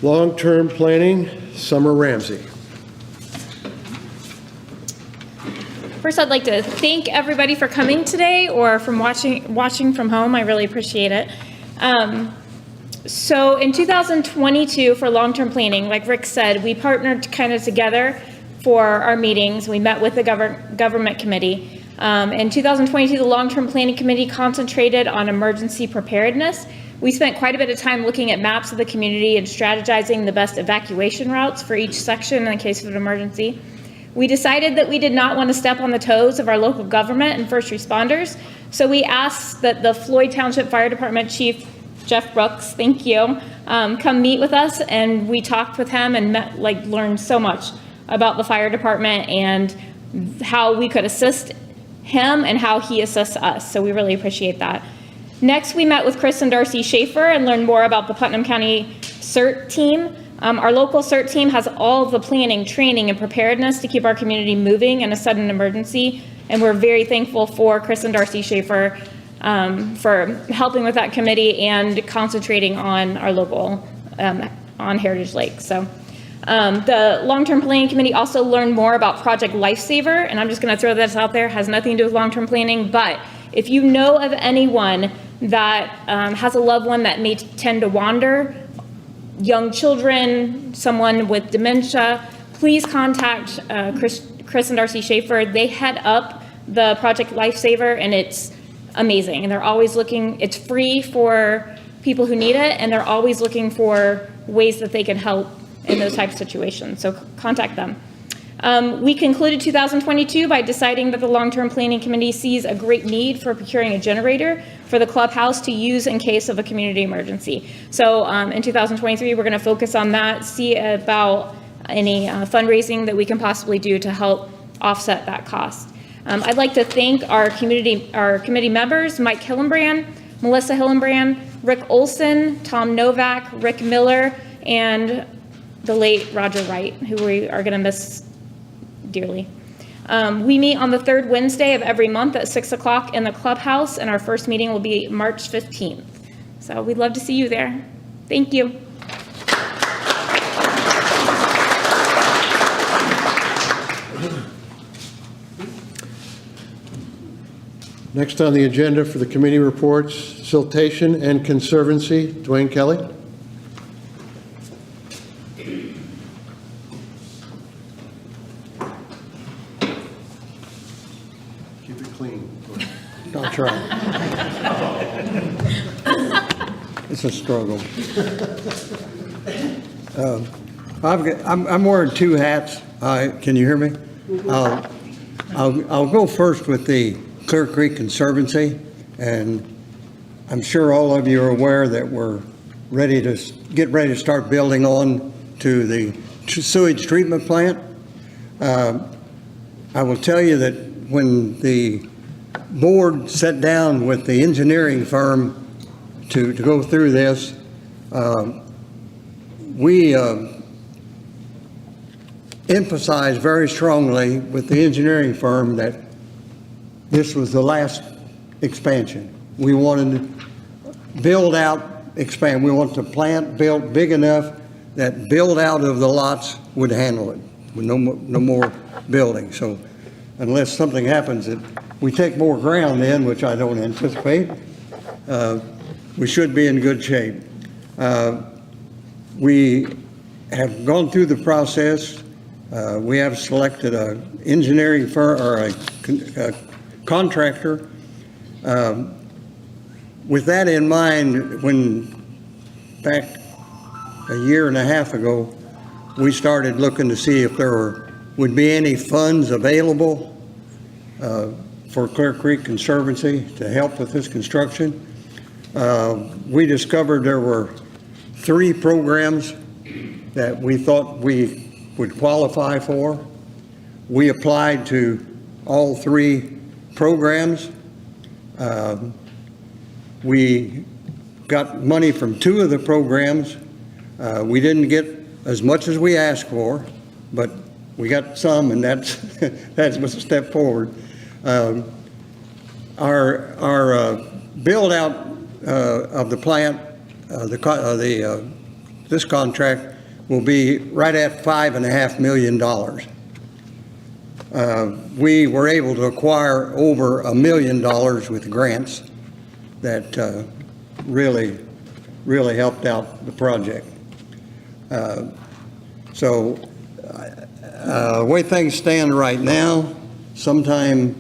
Long-term planning, Summer Ramsey. First, I'd like to thank everybody for coming today or from watching from home. I really appreciate it. So in 2022 for long-term planning, like Rick said, we partnered kind of together for our meetings. We met with the government committee. In 2022, the long-term planning committee concentrated on emergency preparedness. We spent quite a bit of time looking at maps of the community and strategizing the best evacuation routes for each section in case of an emergency. We decided that we did not want to step on the toes of our local government and first responders, so we asked that the Floyd Township Fire Department Chief Jeff Brooks, thank you, come meet with us, and we talked with him and learned so much about the fire department and how we could assist him and how he assists us, so we really appreciate that. Next, we met with Chris and Darcy Schaefer and learned more about the Putnam County CERT team. Our local CERT team has all of the planning, training, and preparedness to keep our community moving in a sudden emergency, and we're very thankful for Chris and Darcy Schaefer for helping with that committee and concentrating on our local, on Heritage Lake. So The long-term planning committee also learned more about Project Lifesaver, and I'm just going to throw this out there, has nothing to do with long-term planning, but if you know of anyone that has a loved one that may tend to wander, young children, someone with dementia, please contact Chris and Darcy Schaefer. They head up the Project Lifesaver, and it's amazing. And they're always looking, it's free for people who need it, and they're always looking for ways that they can help in those types of situations. So contact them. We concluded 2022 by deciding that the long-term planning committee sees a great need for procuring a generator for the clubhouse to use in case of a community emergency. So in 2023, we're going to focus on that, see about any fundraising that we can possibly do to help offset that cost. I'd like to thank our committee members, Mike Hillenbrand, Melissa Hillenbrand, Rick Olson, Tom Novak, Rick Miller, and the late Roger Wright, who we are going to miss dearly. We meet on the third Wednesday of every month at 6 o'clock in the clubhouse, and our first meeting will be March 15th. So we'd love to see you there. Thank you. Next on the agenda for the committee reports, siltation and conservancy. Dwayne Kelly. Keep it clean. I'll try. It's a struggle. I'm wearing two hats. Can you hear me? I'll go first with the Clear Creek Conservancy, and I'm sure all of you are aware that we're ready to start building on to the sewage treatment plant. I will tell you that when the board sat down with the engineering firm to go through this, we emphasized very strongly with the engineering firm that this was the last expansion. We wanted to build out, expand. We want the plant built big enough that build out of the lots would handle it with no more building. So unless something happens that we take more ground in, which I don't anticipate, we should be in good shape. We have gone through the process. We have selected an engineering firm or a contractor. With that in mind, when back a year and a half ago, we started looking to see if there would be any funds available for Clear Creek Conservancy to help with this construction. We discovered there were 3 programs that we thought we would qualify for. We applied to all 3 programs. We got money from 2 of the programs. We didn't get as much as we asked for, but we got some, and that was a step forward. Our build out of the plant, this contract will be right at $5.5 million. We were able to acquire over $1 million with grants that really helped out the project. So the way things stand right now, sometime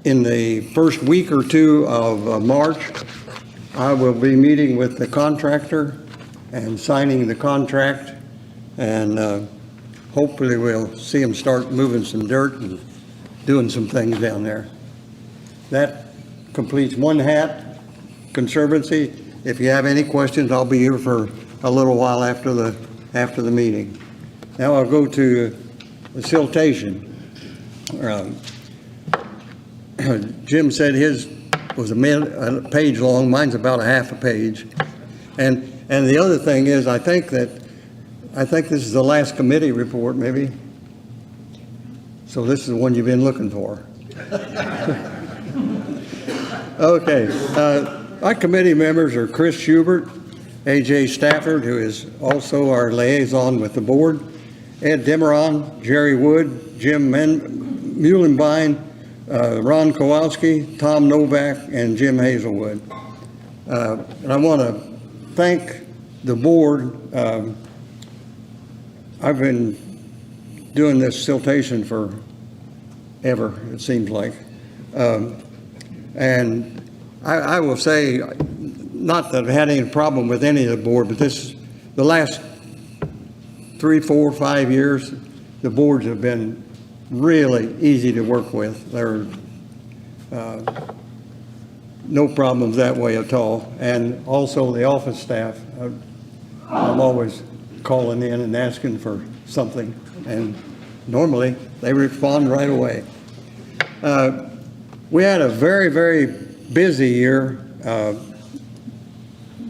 in the first week or 2 of March, I will be meeting with the contractor and signing the contract, and hopefully we'll see them start moving some dirt and doing some things down there. That completes one hat, Conservancy. If you have any questions, I'll be here for a little while after the meeting. Now I'll go to the siltation. Jim said his was a page long. Mine's about a half a page. And the other thing is, I think this is the last committee report, maybe. So this is the one you've been looking for. Okay. My committee members are Chris Schubert A.J. Stafford, who is also our liaison with the board, Ed Demeron, Jerry Wood, Jim Muhlenbein, Ron Kowalski, Tom Novak, and Jim Hazelwood. And I want to thank the board. I've been doing this siltation for ever, it seems like. And I will say, not that I've had any problem with any of the board, but the last 3, 4, 5 years, the boards have been really easy to work with. There are no problems that way at all. And also the office staff, I'm always calling in and asking for something, and normally they respond right away. We had a very, very busy year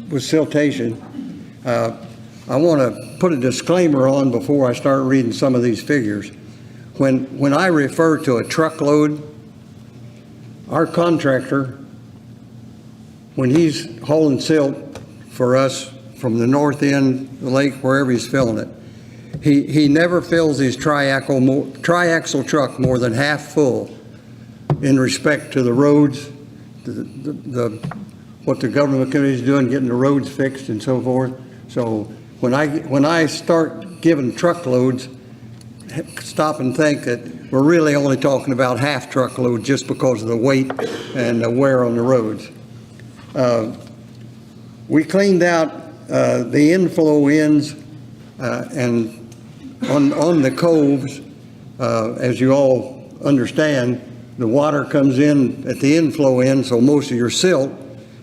with siltation. I want to put a disclaimer on before I start reading some of these figures. When I refer to a truckload, our contractor, when he's hauling silt for us from the north end of the lake, wherever he's filling it, he never fills his triaxle truck more than half full in respect to the roads, what the government committee is doing, getting the roads fixed and so forth. So when I start giving truckloads, stop and think that we're really only talking about half truckload just because of the weight and the wear on the roads. We cleaned out the inflow ends and on the coves, as you all understand, the water comes in at the inflow end, so most of your silt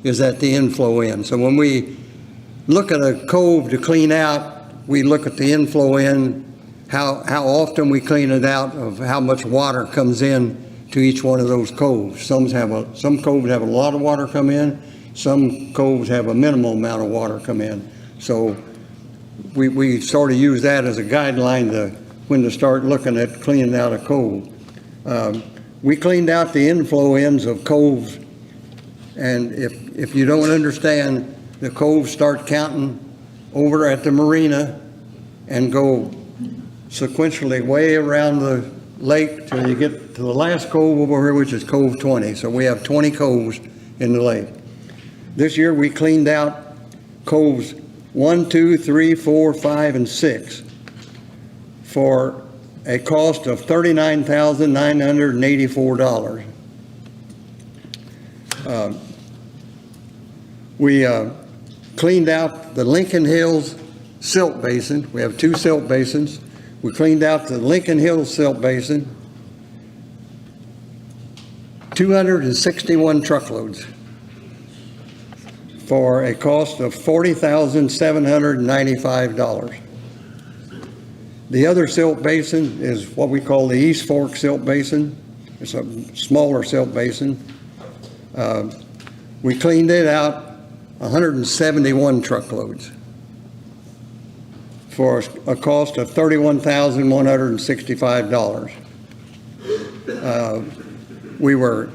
is at the inflow end. So when we look at a cove to clean out, we look at the inflow end, how often we clean it out, of how much water comes in to each one of those coves. Some coves have a lot of water come in, some coves have a minimal amount of water come in. So we sort of use that as a guideline when to start looking at cleaning out a cove. We cleaned out the inflow ends of coves, and if you don't understand, the coves start counting over at the marina and go sequentially way around the lake till you get to the last cove over here, which is Cove 20. So we have 20 coves in the lake. This year we cleaned out coves 1, 2, 3, 4, 5, and 6 for a cost of $39,984. We cleaned out the Lincoln Hills silt basin. We have 2 silt basins. We cleaned out the Lincoln Hills silt basin, 261 truckloads for a cost of $40,795. The other silt basin is what we call the East Fork Silt Basin. It's a smaller silt basin. We cleaned it out 171 truckloads for a cost of $31,165. We were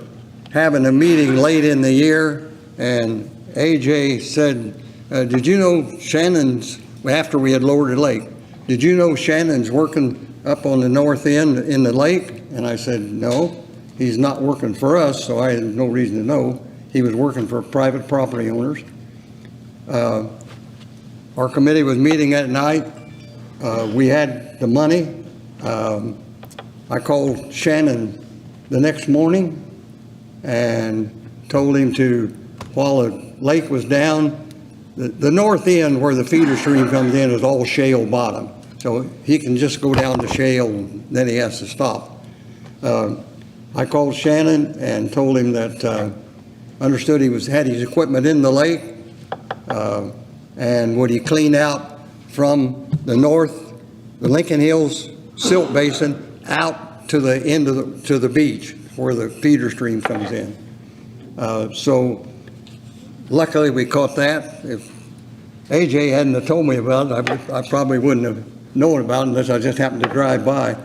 having a meeting late in the year, and AJ said, did you know Shannon's, after we had lowered the lake, did you know Shannon's working up on the north end in the lake? And I said, no, he's not working for us, so I had no reason to know. He was working for private property owners. Our committee was meeting at night. We had the money. I called Shannon the next morning and told him to, while the lake was down, the north end where the feeder stream comes in is all shale bottom. So he can just go down the shale and then he has to stop. I called Shannon and told him that understood he had his equipment in the lake, and would he clean out from the north, the Lincoln Hills silt basin, out to the end of to the beach where the feeder stream comes in. So luckily we caught that. If AJ hadn't have told me about it, I probably wouldn't have known about it unless I just happened to drive by.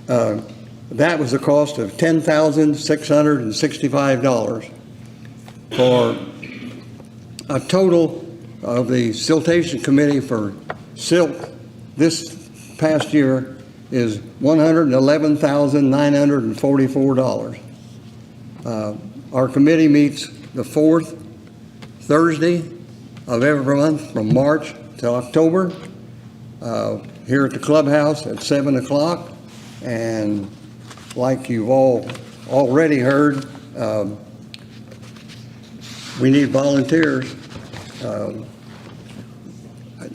That was the cost of $10,665 for a total of the siltation committee for silt this past year is $111,944. Our committee meets the fourth Thursday of every month from March to October here at the clubhouse at 7 o'clock. And like you've all already heard, we need volunteers.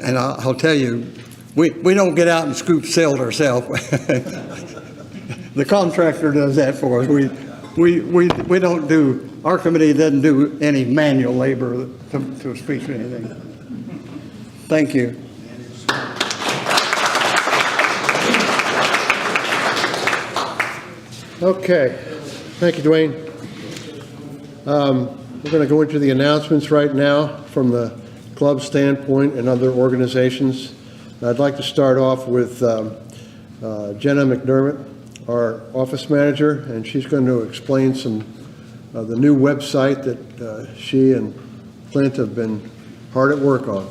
And I'll tell you, we don't get out and scoop silt ourselves. The contractor does that for us. We don't do, our committee doesn't do any manual labor to speak to anything. Thank you. Okay, thank you, Dwayne. We're going to go into the announcements right now from the club standpoint and other organizations. I'd like to start off with Jenna McDermott, our office manager, and she's going to explain some of the new website that she and Clint have been hard at work on.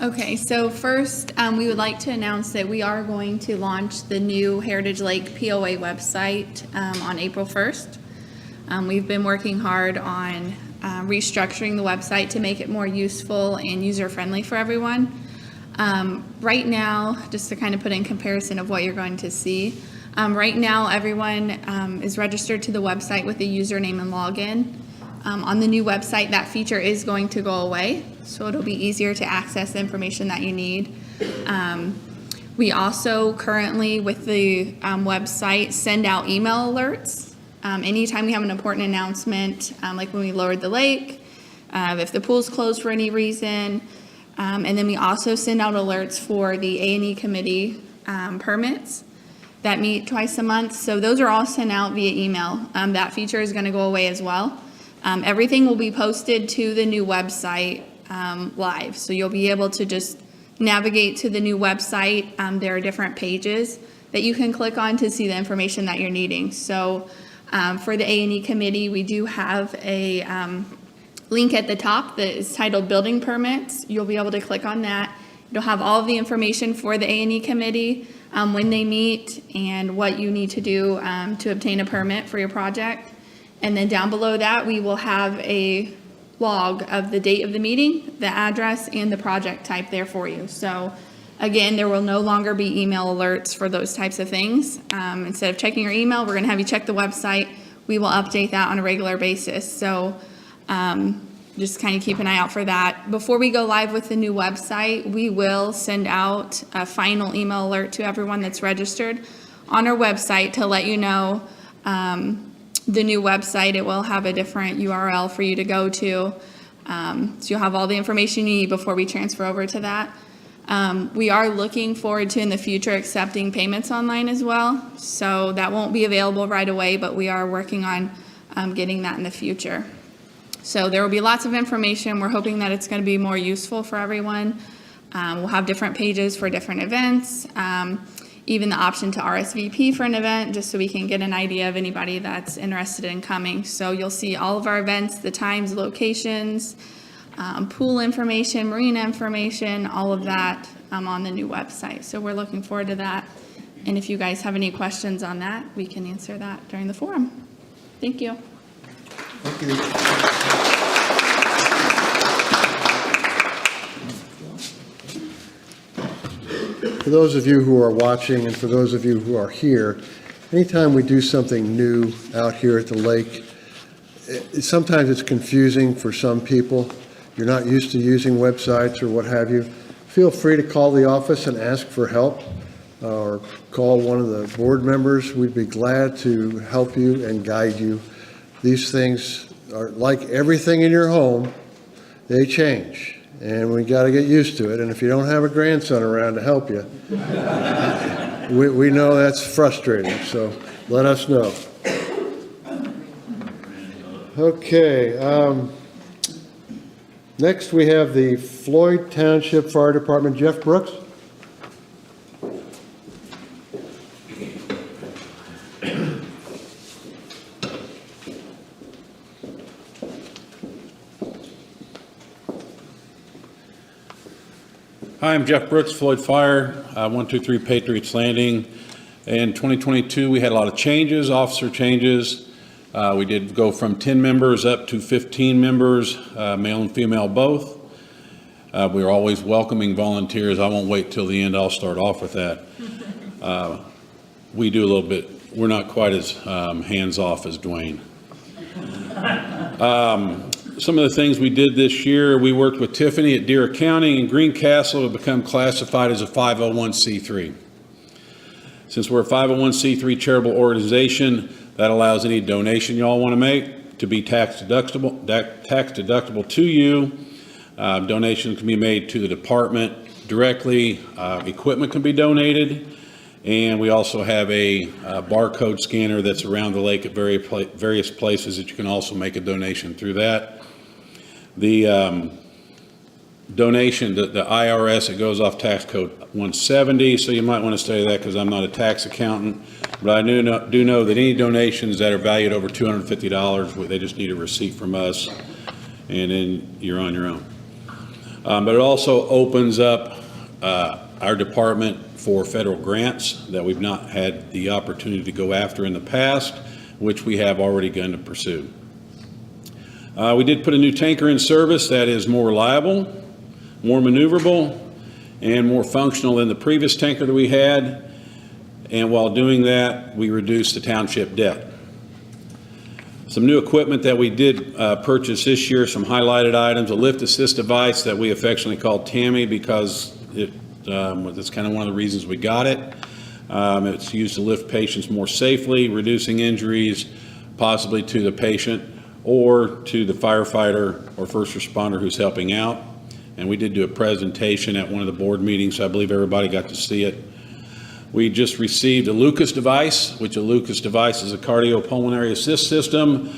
Okay, so first, we would like to announce that we are going to launch the new Heritage Lake POA website on April 1st. We've been working hard on restructuring the website to make it more useful and user-friendly for everyone. Right now, just to kind of put in comparison of what you're going to see, right now everyone is registered to the website with a username and login. On the new website, that feature is going to go away, so it'll be easier to access the information that you need. We also currently, with the website, send out email alerts. Anytime we have an important announcement, like when we lowered the lake, if the pool's closed for any reason, and then we also send out alerts for the A&E committee permits that meet twice a month. So those are all sent out via email. That feature is going to go away as well. Everything will be posted to the new website live. So you'll be able to just navigate to the new website. There are different pages that you can click on to see the information that you're needing. So for the A&E committee, we do have a link at the top that is titled Building Permits. You'll be able to click on that. It'll have all of the information for the A&E committee, when they meet, and what you need to do to obtain a permit for your project. And then down below that, we will have a log of the date of the meeting, the address, and the project type there for you. So again, there will no longer be email alerts for those types of things. Instead of checking your email, we're going to have you check the website. We will update that on a regular basis. So just kind of keep an eye out for that. Before we go live with the new website, we will send out a final email alert to everyone that's registered on our website to let you know the new website. It will have a different URL for you to go to. So you'll have all the information you need before we transfer over to that. We are looking forward to, in the future, accepting payments online as well. So that won't be available right away, but we are working on getting that in the future. So there will be lots of information. We're hoping that it's going to be more useful for everyone. We'll have different pages for different events, even the option to RSVP for an event, just so we can get an idea of anybody that's interested in coming. So you'll see all of our events, the times, locations, pool information, marina information, all of that on the new website. So we're looking forward to that. And if you guys have any questions on that, we can answer that during the forum. Thank you. Thank you. For those of you who are watching and for those of you who are here, anytime we do something new out here at the lake, sometimes it's confusing for some people. You're not used to using websites or what have you. Feel free to call the office and ask for help, or call one of the board members. We'd be glad to help you and guide you. These things are like everything in your home, they change. And we got to get used to it. And if you don't have a grandson around to help you, we know that's frustrating. So let us know. Okay. Next, we have the Floyd Township Fire Department. Jeff Brooks. Hi, I'm Jeff Brooks, Floyd Fire, 123 Patriots Landing. In 2022, we had a lot of changes, officer changes. We did go from 10 members up to 15 members, male and female both. We are always welcoming volunteers. I won't wait till the end. I'll start off with that. We do a little bit. We're not quite as hands-off as Dwayne. Some of the things we did this year, we worked with Tiffany at Deer County and Greencastle to become classified as a 501c3. Since we're a 501c3 charitable organization, that allows any donation y'all want to make to be tax deductible to you. Donations can be made to the department directly. Equipment can be donated. And we also have a barcode scanner that's around the lake at various places that you can also make a donation through that. The donation, the IRS, it goes off tax code 170, so you might want to study that because I'm not a tax accountant. But I do know that any donations that are valued over $250, they just need a receipt from us, and then you're on your own. But it also opens up our department for federal grants that we've not had the opportunity to go after in the past, which we have already begun to pursue. We did put a new tanker in service that is more reliable, more maneuverable, and more functional than the previous tanker that we had. And while doing that, we reduced the township debt. Some new equipment that we did purchase this year, some highlighted items, a lift assist device that we affectionately call Tammy because that's kind of one of the reasons we got it. It's used to lift patients more safely, reducing injuries, possibly to the patient or to the firefighter or first responder who's helping out. And we did do a presentation at one of the board meetings, so I believe everybody got to see it. We just received a Lucas device, which a Lucas device is a cardiopulmonary assist system,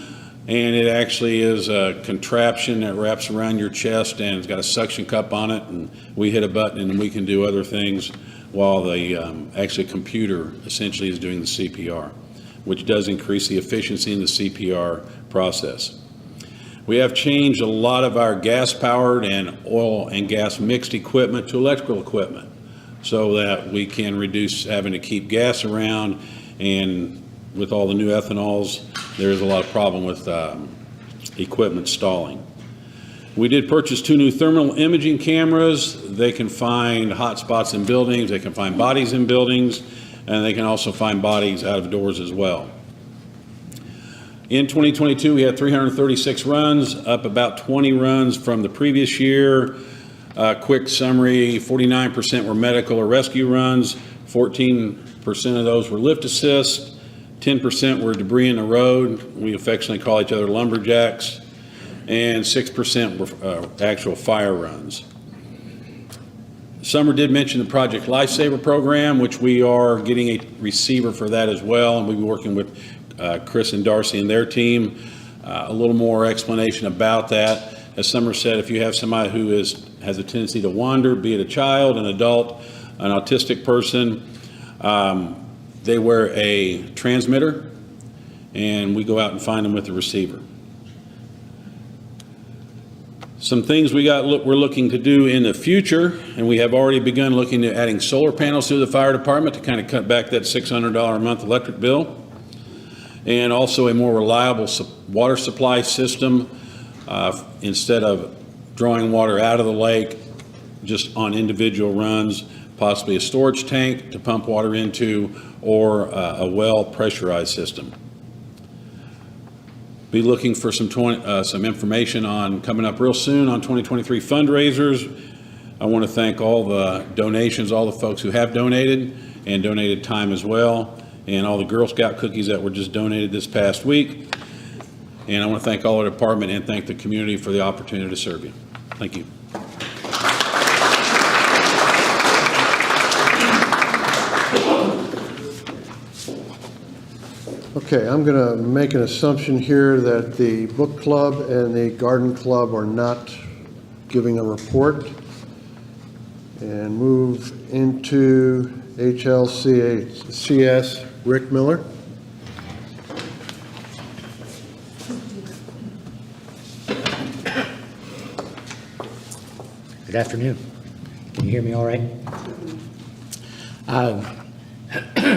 and it actually is a contraption that wraps around your chest and it's got a suction cup on it, and we hit a button and we can do other things while the actually computer essentially is doing the CPR, which does increase the efficiency in the CPR process. We have changed a lot of our gas-powered and oil and gas mixed equipment to electrical equipment so that we can reduce having to keep gas around, and with all the new ethanols, there's a lot of problem with equipment stalling. We did purchase 2 new thermal imaging cameras. They can find hot spots in buildings, they can find bodies in buildings, and they can also find bodies out of doors as well. In 2022, we had 336 runs, up about 20 runs from the previous year. Quick summary, 49% were medical or rescue runs, 14% of those were lift assist, 10% were debris in the road, we affectionately call each other lumberjacks, and 6% were actual fire runs. Summer did mention the Project Lifesaver program, which we are getting a receiver for that as well, and we'll be working with Chris and Darcy and their team. A little more explanation about that. As Summer said, if you have somebody who has a tendency to wander, be it a child, an adult, an autistic person, they wear a transmitter, and we go out and find them with a receiver. Some things we're looking to do in the future, and we have already begun looking at adding solar panels to the fire department to kind of cut back that $600 a month electric bill, and also a more reliable water supply system instead of drawing water out of the lake just on individual runs, possibly a storage tank to pump water into, or a well pressurized system. Be looking for some information on coming up real soon on 2023 fundraisers. I want to thank all the donations, all the folks who have donated and donated time as well, and all the Girl Scout cookies that were just donated this past week. And I want to thank all our department and thank the community for the opportunity to serve you. Thank you. Okay, I'm going to make an assumption here that the book club and the garden club are not giving a report, and move into HLCS. Rick Miller. Good afternoon. you hear me all right?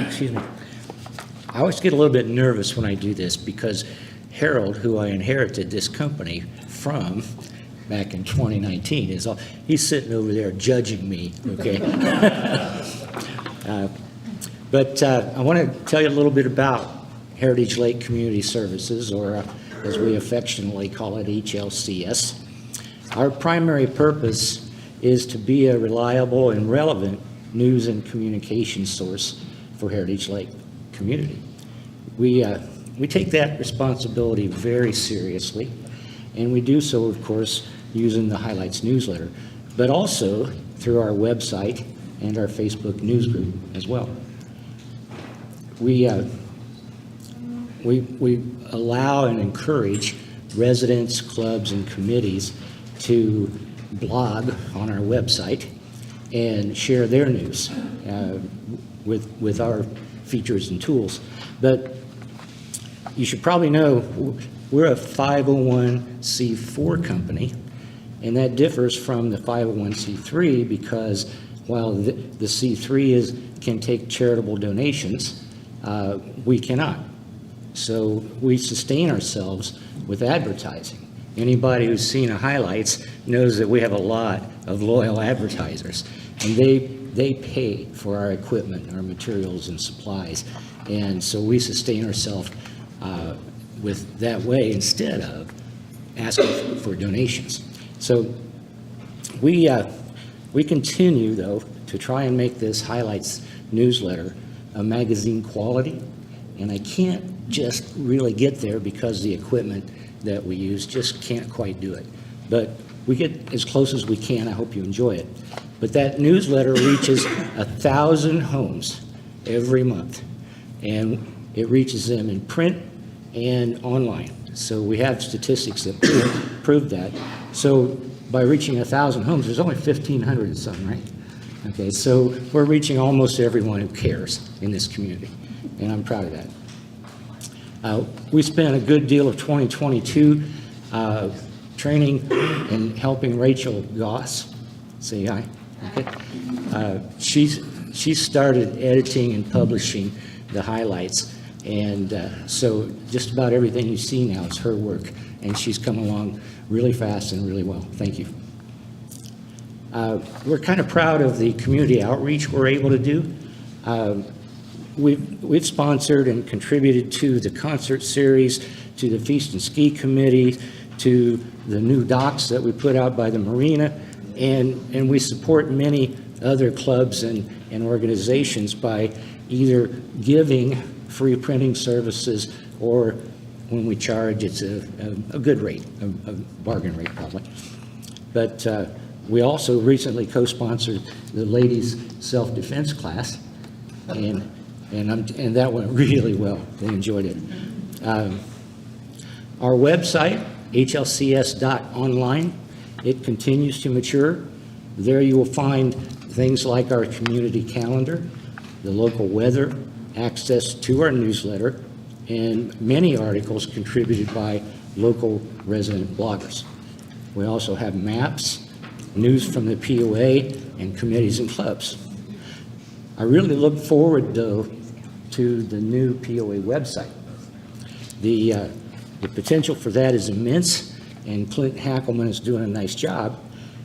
Excuse me. I always get a little bit nervous when I do this because Harold, who I inherited this company from back in 2019, he's sitting over there judging me, okay? But I want to tell you a little bit about Heritage Lake Community Services, or as we affectionately call it, HLCS. Our primary purpose is to be a reliable and relevant news and communication source for Heritage Lake community. We take that responsibility very seriously, and we do so, of course, using the Highlights newsletter, but also through our website and our Facebook news group as well. We allow and encourage residents, clubs, and committees to blog on our website and share their news with our features and tools. But you should probably know we're a 501c4 company, and that differs from the 501c3 because while the C3 can take charitable donations, we cannot. So we sustain ourselves with advertising. Anybody who's seen our highlights knows that we have a lot of loyal advertisers, and they pay for our equipment, our materials and supplies, and so we sustain ourselves with that way instead of asking for donations. So we continue, though, to try and make this Highlights newsletter a magazine quality, and I can't just really get there because the equipment that we use just can't quite do it. But we get as close as we can. I hope you enjoy it. But that newsletter reaches 1,000 homes every month, and it reaches them in print and online. So we have statistics that prove that. So by reaching 1,000 homes, there's only 1,500 and something, right? Okay, so we're reaching almost everyone who cares in this community, and I'm proud of that. We spent a good deal of 2022 training and helping Rachel Goss. Say hi. Okay. She started editing and publishing the highlights, and so just about everything you see now is her work, and she's come along really fast and really well. Thank you. We're kind of proud of the community outreach we're able to do. We've sponsored and contributed to the concert series, to the Feast and Ski Committee, to the new docks that we put out by the marina, and we support many other clubs and organizations by either giving free printing services, or when we charge, it's a good rate, a bargain rate probably. But we also recently co-sponsored the ladies' self-defense class, and that went really well. They enjoyed it. Our website, hlcs.online, it continues to mature. There you will find things like our community calendar, the local weather, access to our newsletter, and many articles contributed by local resident bloggers. We also have maps, news from the POA, and committees and clubs. I really look forward, though, to the new POA website. The potential for that is immense, and Clint Hackelman is doing a nice job.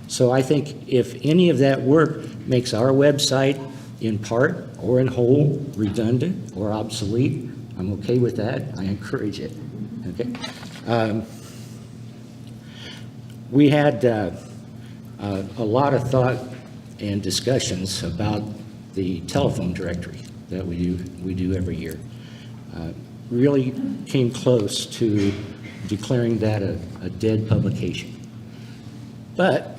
So I think if any of that work makes our website in part or in whole redundant or obsolete, I'm okay with that. I encourage it. Okay. We had a lot of thought and discussions about the telephone directory that we do every year. Really came close to declaring that a dead publication. But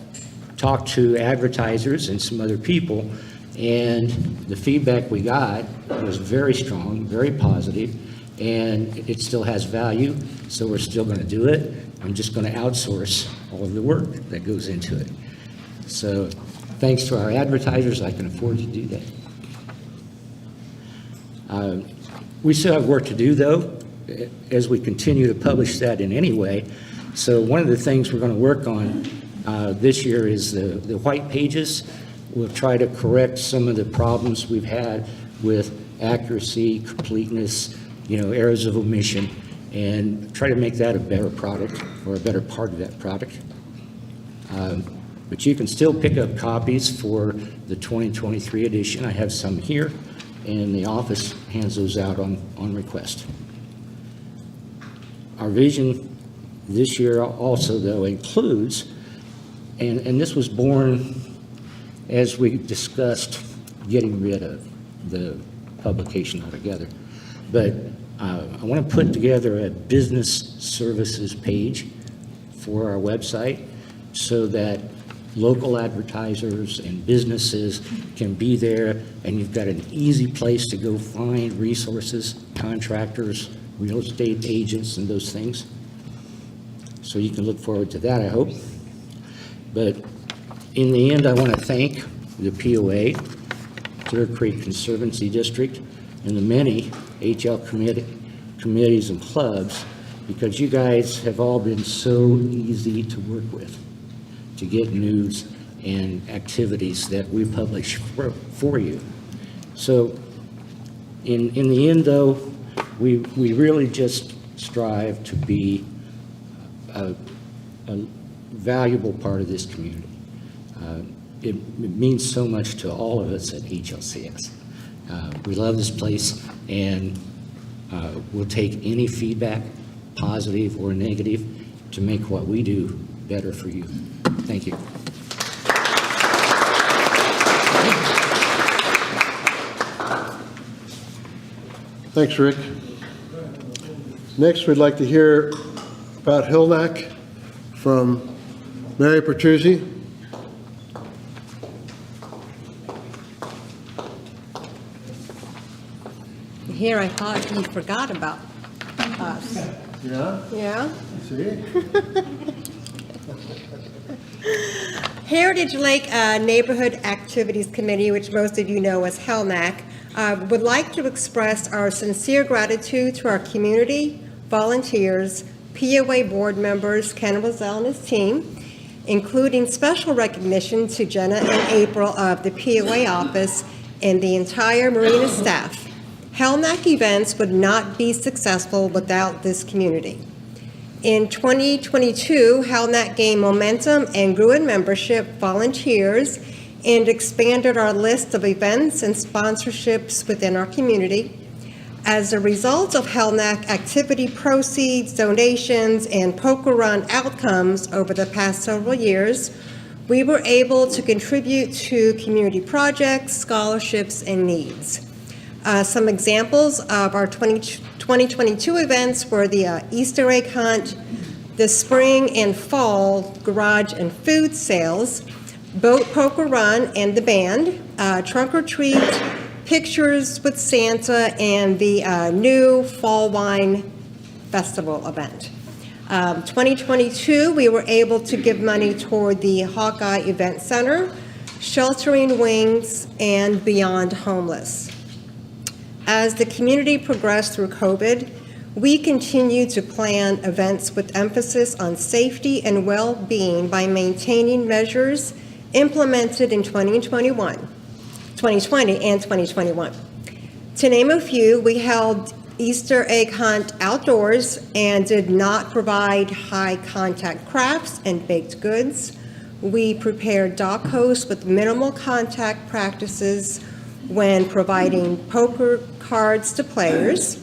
talked to advertisers and some other people, and the feedback we got was very strong, very positive, and it still has value, so we're still going to do it. I'm just going to outsource all of the work that goes into it. So thanks to our advertisers, I can afford to do that. We still have work to do, though, as we continue to publish that in any way. So one of the things we're going to work on this year is the white pages. We'll try to correct some of the problems we've had with accuracy, completeness, errors of omission, and try to make that a better product or a better part of that product. But you can still pick up copies for the 2023 edition. I have some here, and the office hands those out on request. Our vision this year also, though, includes, and this was born as we discussed getting rid of the publication altogether, but I want to put together a business services page for our website so that local advertisers and businesses can be there, and you've got an easy place to go find resources, contractors, real estate agents, and those things. So you can look forward to that, I hope. But in the end, I want to thank the POA, Clear Creek Conservancy District, and the many HL committees and clubs, because you guys have all been so easy to work with to get news and activities that we publish for you. So in the end, though, we really just strive to be a valuable part of this community. It means so much to all of us at HLCS. We love this place, and we'll take any feedback, positive or negative, to make what we do better for you. Thank you. Thanks, Rick. Next, we'd like to hear about HLNAC from Mary Pertuzzi. Here, I thought you forgot about us. Yeah? Yeah? See? Heritage Lake Neighborhood Activities Committee, which most of you know as HLNAC, would like to express our sincere gratitude to our community, volunteers, POA board members, Ken Wazell and his team, including special recognition to Jenna and April of the POA office and the entire Marina staff. HLNAC events would not be successful without this community. In 2022, HLNAC gained momentum and grew in membership, volunteers, and expanded our list of events and sponsorships within our community. As a result of HLNAC activity proceeds, donations, and poker run outcomes over the past several years, we were able to contribute to community projects, scholarships, and needs. Some examples of our 2022 events were the Easter egg hunt, the spring and fall garage and food sales, boat poker run and the band, trunk or treat, pictures with Santa, and the new fall wine festival event. 2022, we were able to give money toward the Hawkeye Event Center, Sheltering Wings, and Beyond Homeless. As the community progressed through COVID, we continue to plan events with emphasis on safety and well-being by maintaining measures implemented in 2020 and 2021. To name a few, we held Easter egg hunt outdoors and did not provide high-contact crafts and baked goods. We prepared dock hosts with minimal contact practices when providing poker cards to players.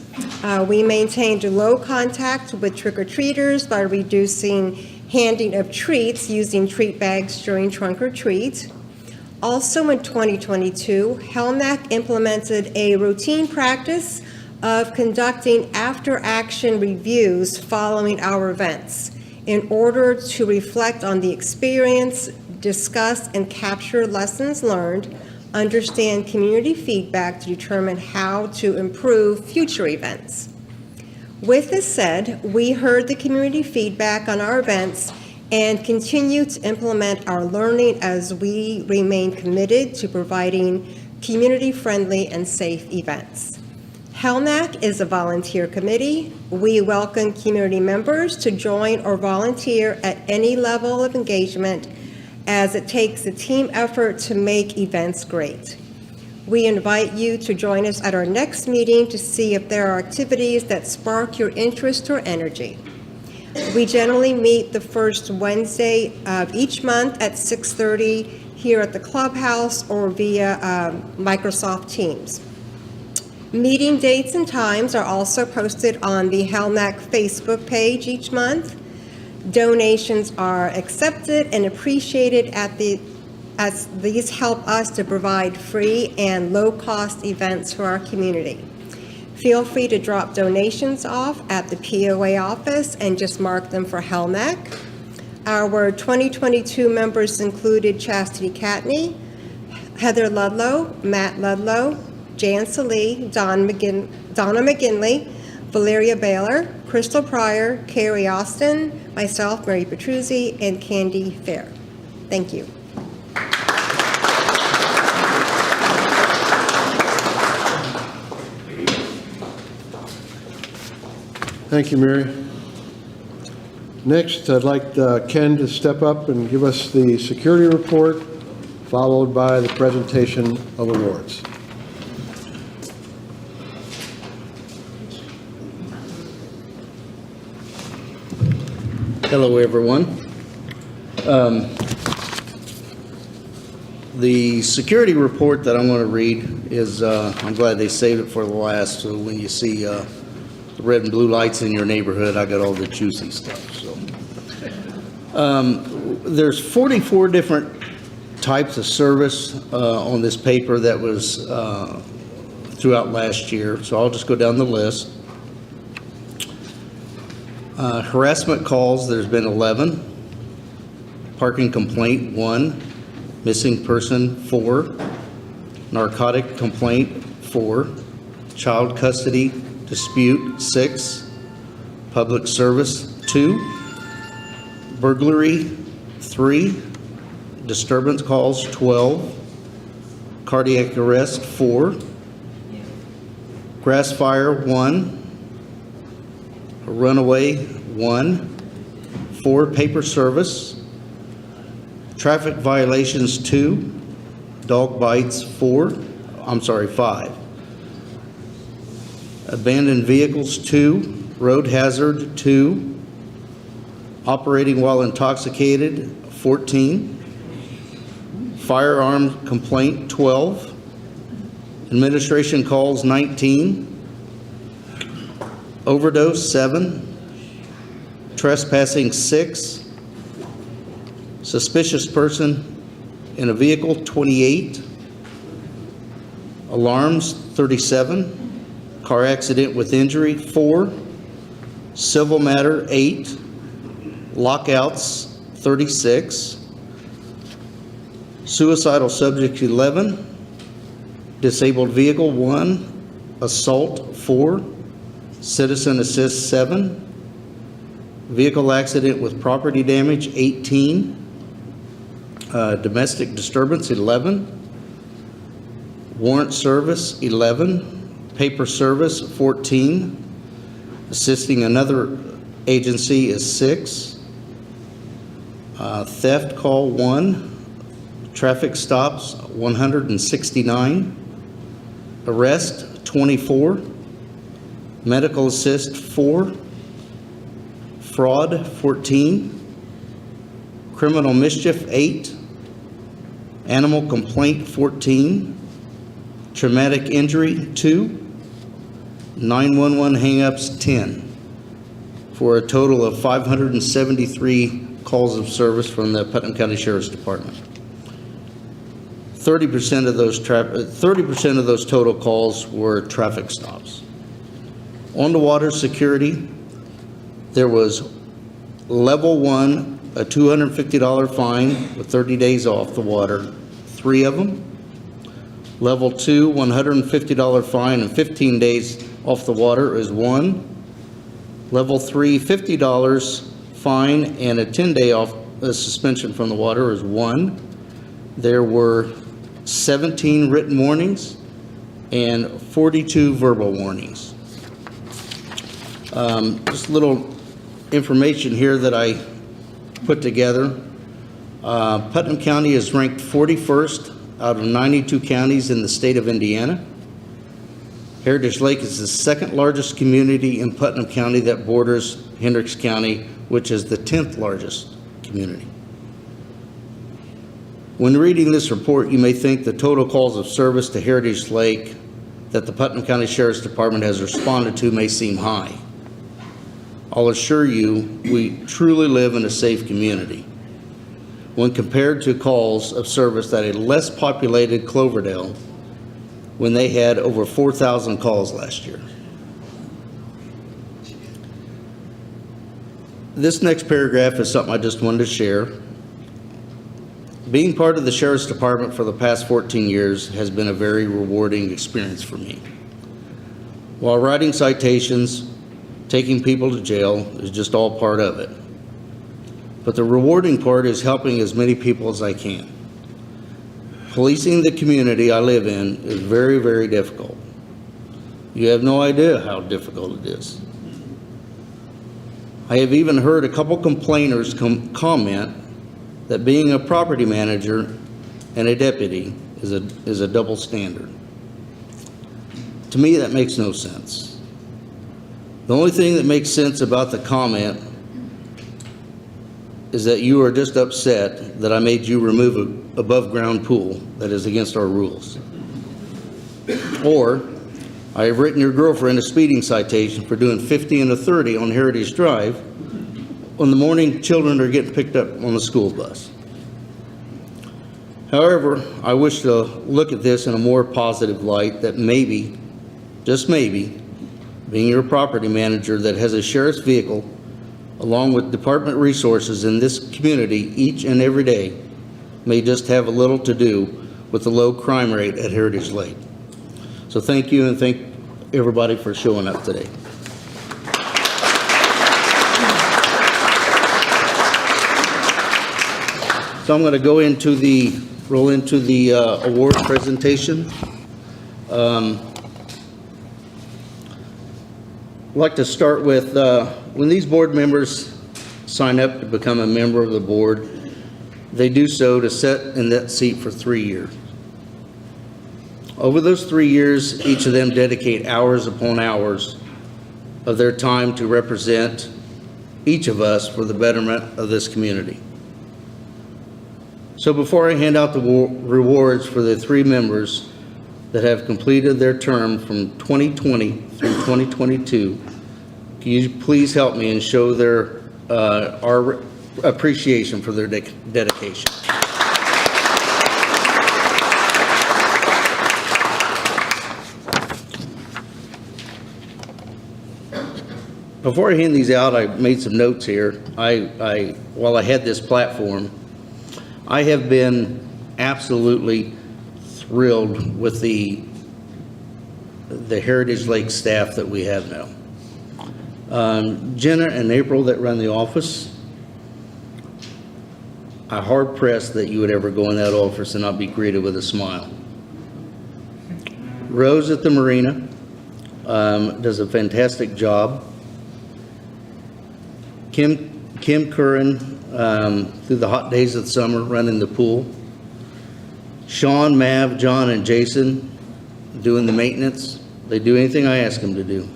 We maintained low contact with trick-or-treaters by reducing handing of treats using treat bags during trunk or treat. Also in 2022, HLNAC implemented a routine practice of conducting after-action reviews following our events in order to reflect on the experience, discuss and capture lessons learned, understand community feedback to determine how to improve future events. With this said, we heard the community feedback on our events and continue to implement our learning as we remain committed to providing community-friendly and safe events. HLNAC is a volunteer committee. We welcome community members to join or volunteer at any level of engagement as it takes a team effort to make events great. We invite you to join us at our next meeting to see if there are activities that spark your interest or energy. We generally meet the first Wednesday of each month at 6:30 here at the clubhouse or via Microsoft Teams. Meeting dates and times are also posted on the HELMAC Facebook page each month. Donations are accepted and appreciated as these help us to provide free and low-cost events for our community. Feel free to drop donations off at the POA office and just mark them for HELMAC. Our 2022 members included Chastity Catney, Heather Ludlow, Matt Ludlow, Jan Salee, Donna McGinley, Valeria Baylor, Crystal Pryor, Carrie Austin, myself, Mary Petruzzi, and Candy Fair. Thank you. Thank you, Mary. Next, I'd like Ken to step up and give us the security report, followed by the presentation of awards. Hello, everyone. The security report that I'm going to read is, I'm glad they saved it for the last, so when you see the red and blue lights in your neighborhood, I got all the juicy stuff. So, there's 44 different types of service on this paper that was throughout last year, so I'll just go down the list. Harassment calls, there's been 11. Parking complaint, 1. Missing person, 4. Narcotic complaint, 4. Child custody dispute, 6. Public service, 2. Burglary, 3. Disturbance calls, 12. Cardiac arrest, 4. Grass fire, 1. Runaway, 1. 4. Paper service. Traffic violations, 2. Dog bites, 5. Abandoned vehicles, 2. Road hazard, 2. Operating while intoxicated, 14. Firearm complaint, 12. Administration calls, 19. Overdose, 7. Trespassing, 6. Suspicious person in a vehicle, 28. Alarms, 37. Car accident with injury, 4. Civil matter, 8. Lockouts, 36. Suicidal subject, 11. Disabled vehicle, 1. Assault, 4. Citizen assist, 7. Vehicle accident with property damage, 18. Domestic disturbance, 11. Warrant service, 11. Paper service, 14. Assisting another agency is 6. Theft call, 1. Traffic stops, 169. Arrest, 24. Medical assist, 4. Fraud, 14. Criminal mischief, 8. Animal complaint, 14. Traumatic injury, 2. 911 hang-ups, 10. For a total of 573 calls of service from the Putnam County Sheriff's Department. 30% of those total calls were traffic stops. On the water security, there was level 1, a $250 fine with 30 days off the water, 3 of them. Level 2, $150 fine and 15 days off the water is 1. Level 3, $50 fine and a 10-day off suspension from the water is 1. There were 17 written warnings and 42 verbal warnings. Just a little information here that I put together. Putnam County is ranked 41st out of 92 counties in the state of Indiana. Heritage Lake is the second largest community in Putnam County that borders Hendricks County, which is the 10th largest community. When reading this report, you may think the total calls of service to Heritage Lake that the Putnam County Sheriff's Department has responded to may seem high. I'll assure you, we truly live in a safe community when compared to calls of service at a less populated Cloverdale when they had over 4,000 calls last year. This next paragraph is something I just wanted to share. Being part of the Sheriff's Department for the past 14 years has been a very rewarding experience for me. While writing citations, taking people to jail is just all part of it. But the rewarding part is helping as many people as I can. Policing the community I live in is very, very difficult. You have no idea how difficult it is. I have even heard a couple complainers comment that being a property manager and a deputy is a double standard. To me, that makes no sense. The only thing that makes sense about the comment is that you are just upset that I made you remove an above-ground pool that is against our rules. Or, I have written your girlfriend a speeding citation for doing 50 and a 30 on Heritage Drive when the morning children are getting picked up on the school bus. However, I wish to look at this in a more positive light that maybe, just maybe, being your property manager that has a sheriff's vehicle along with department resources in this community each and every day may just have a little to do with the low crime rate at Heritage Lake. So thank you, and thank everybody for showing up today. So I'm going to roll into the award presentation. I'd like to start with when these board members sign up to become a member of the board, they do so to sit in that seat for 3 years. Over those 3 years, each of them dedicate hours upon hours of their time to represent each of us for the betterment of this community. So before I hand out the rewards for the 3 members that have completed their term from 2020 through 2022, can you please help me and show our appreciation for their dedication? Before I hand these out, I made some notes here. While I had this platform, I have been absolutely thrilled with the Heritage Lake staff that we have now. Jenna and April that run the office, I'm hard pressed that you would ever go in that office and not be greeted with a smile. Rose at the marina does a fantastic job. Kim Curran through the hot days of the summer running the pool. Sean, Mav, John, and Jason doing the maintenance. They do anything I ask them to do.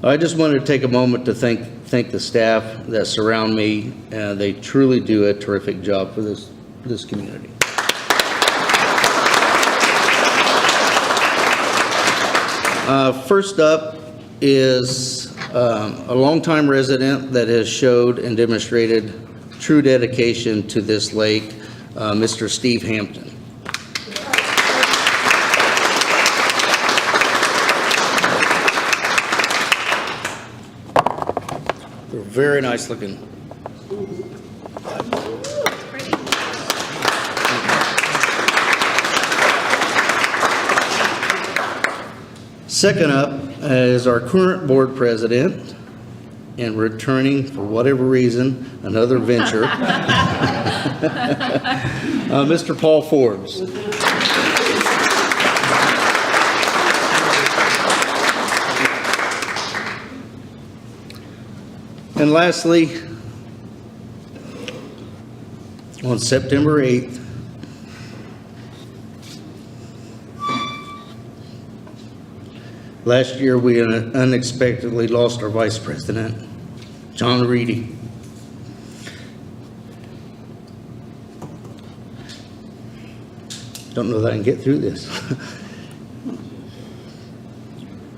I just wanted to take a moment to thank the staff that surround me. They truly do a terrific job for this community. First up is a longtime resident that has showed and demonstrated true dedication to this lake, Mr. Steve Hampton. They're very nice looking. Second up is our current board president, and returning for whatever reason, another venture, Mr. Paul Forbes. And lastly, On September 8th, last year, we unexpectedly lost our vice president, John Reedy. Don't know that I can get through this.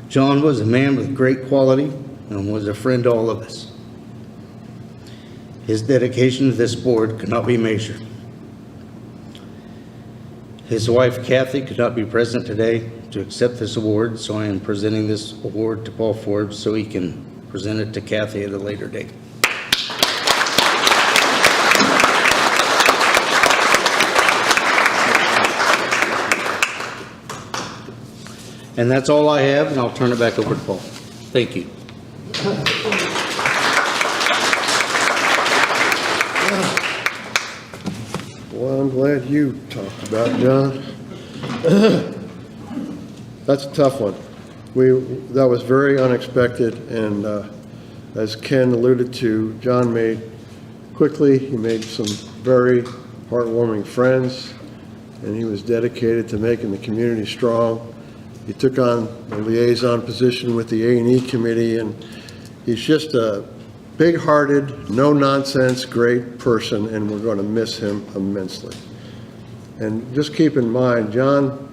John was a man with great quality and was a friend to all of us. His dedication to this board could not be measured. His wife Kathy could not be present today to accept this award, so I am presenting this award to Paul Forbes so he can present it to Kathy at a later date. And that's all I have, and I'll turn it back over to Paul. Thank you. Well, I'm glad you talked about John. That's a tough one. That was very unexpected, and as Ken alluded to, John made he made some very heartwarming friends, and he was dedicated to making the community strong. He took on a liaison position with the A&E committee, and he's just a big-hearted, no-nonsense, great person, and we're going to miss him immensely. And just keep in mind, John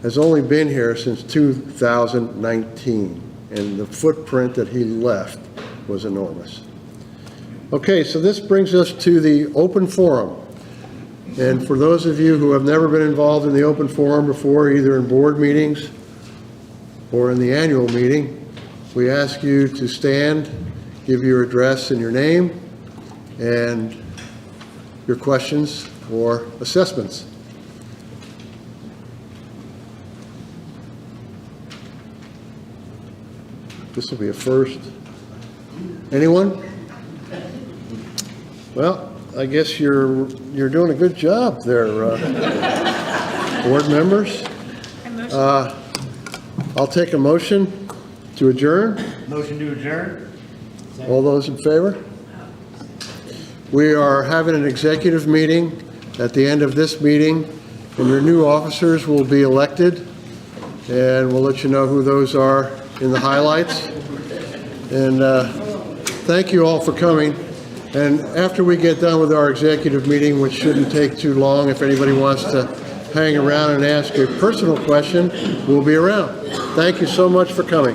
has only been here since 2019, and the footprint that he left was enormous. Okay, so this brings us to the open forum. And for those of you who have never been involved in the open forum before, either in board meetings or in the annual meeting, we ask you to stand, give your address and your name, and your questions or assessments. This will be a first. Anyone? Well, I guess you're doing a good job there, board members. I'll take a motion to adjourn. Motion to adjourn? All those in favor? We are having an executive meeting at the end of this meeting, and your new officers will be elected, and we'll let you know who those are in the highlights. And thank you all for coming. And after we get done with our executive meeting, which shouldn't take too long, if anybody wants to hang around and ask a personal question, we'll be around. Thank you so much for coming.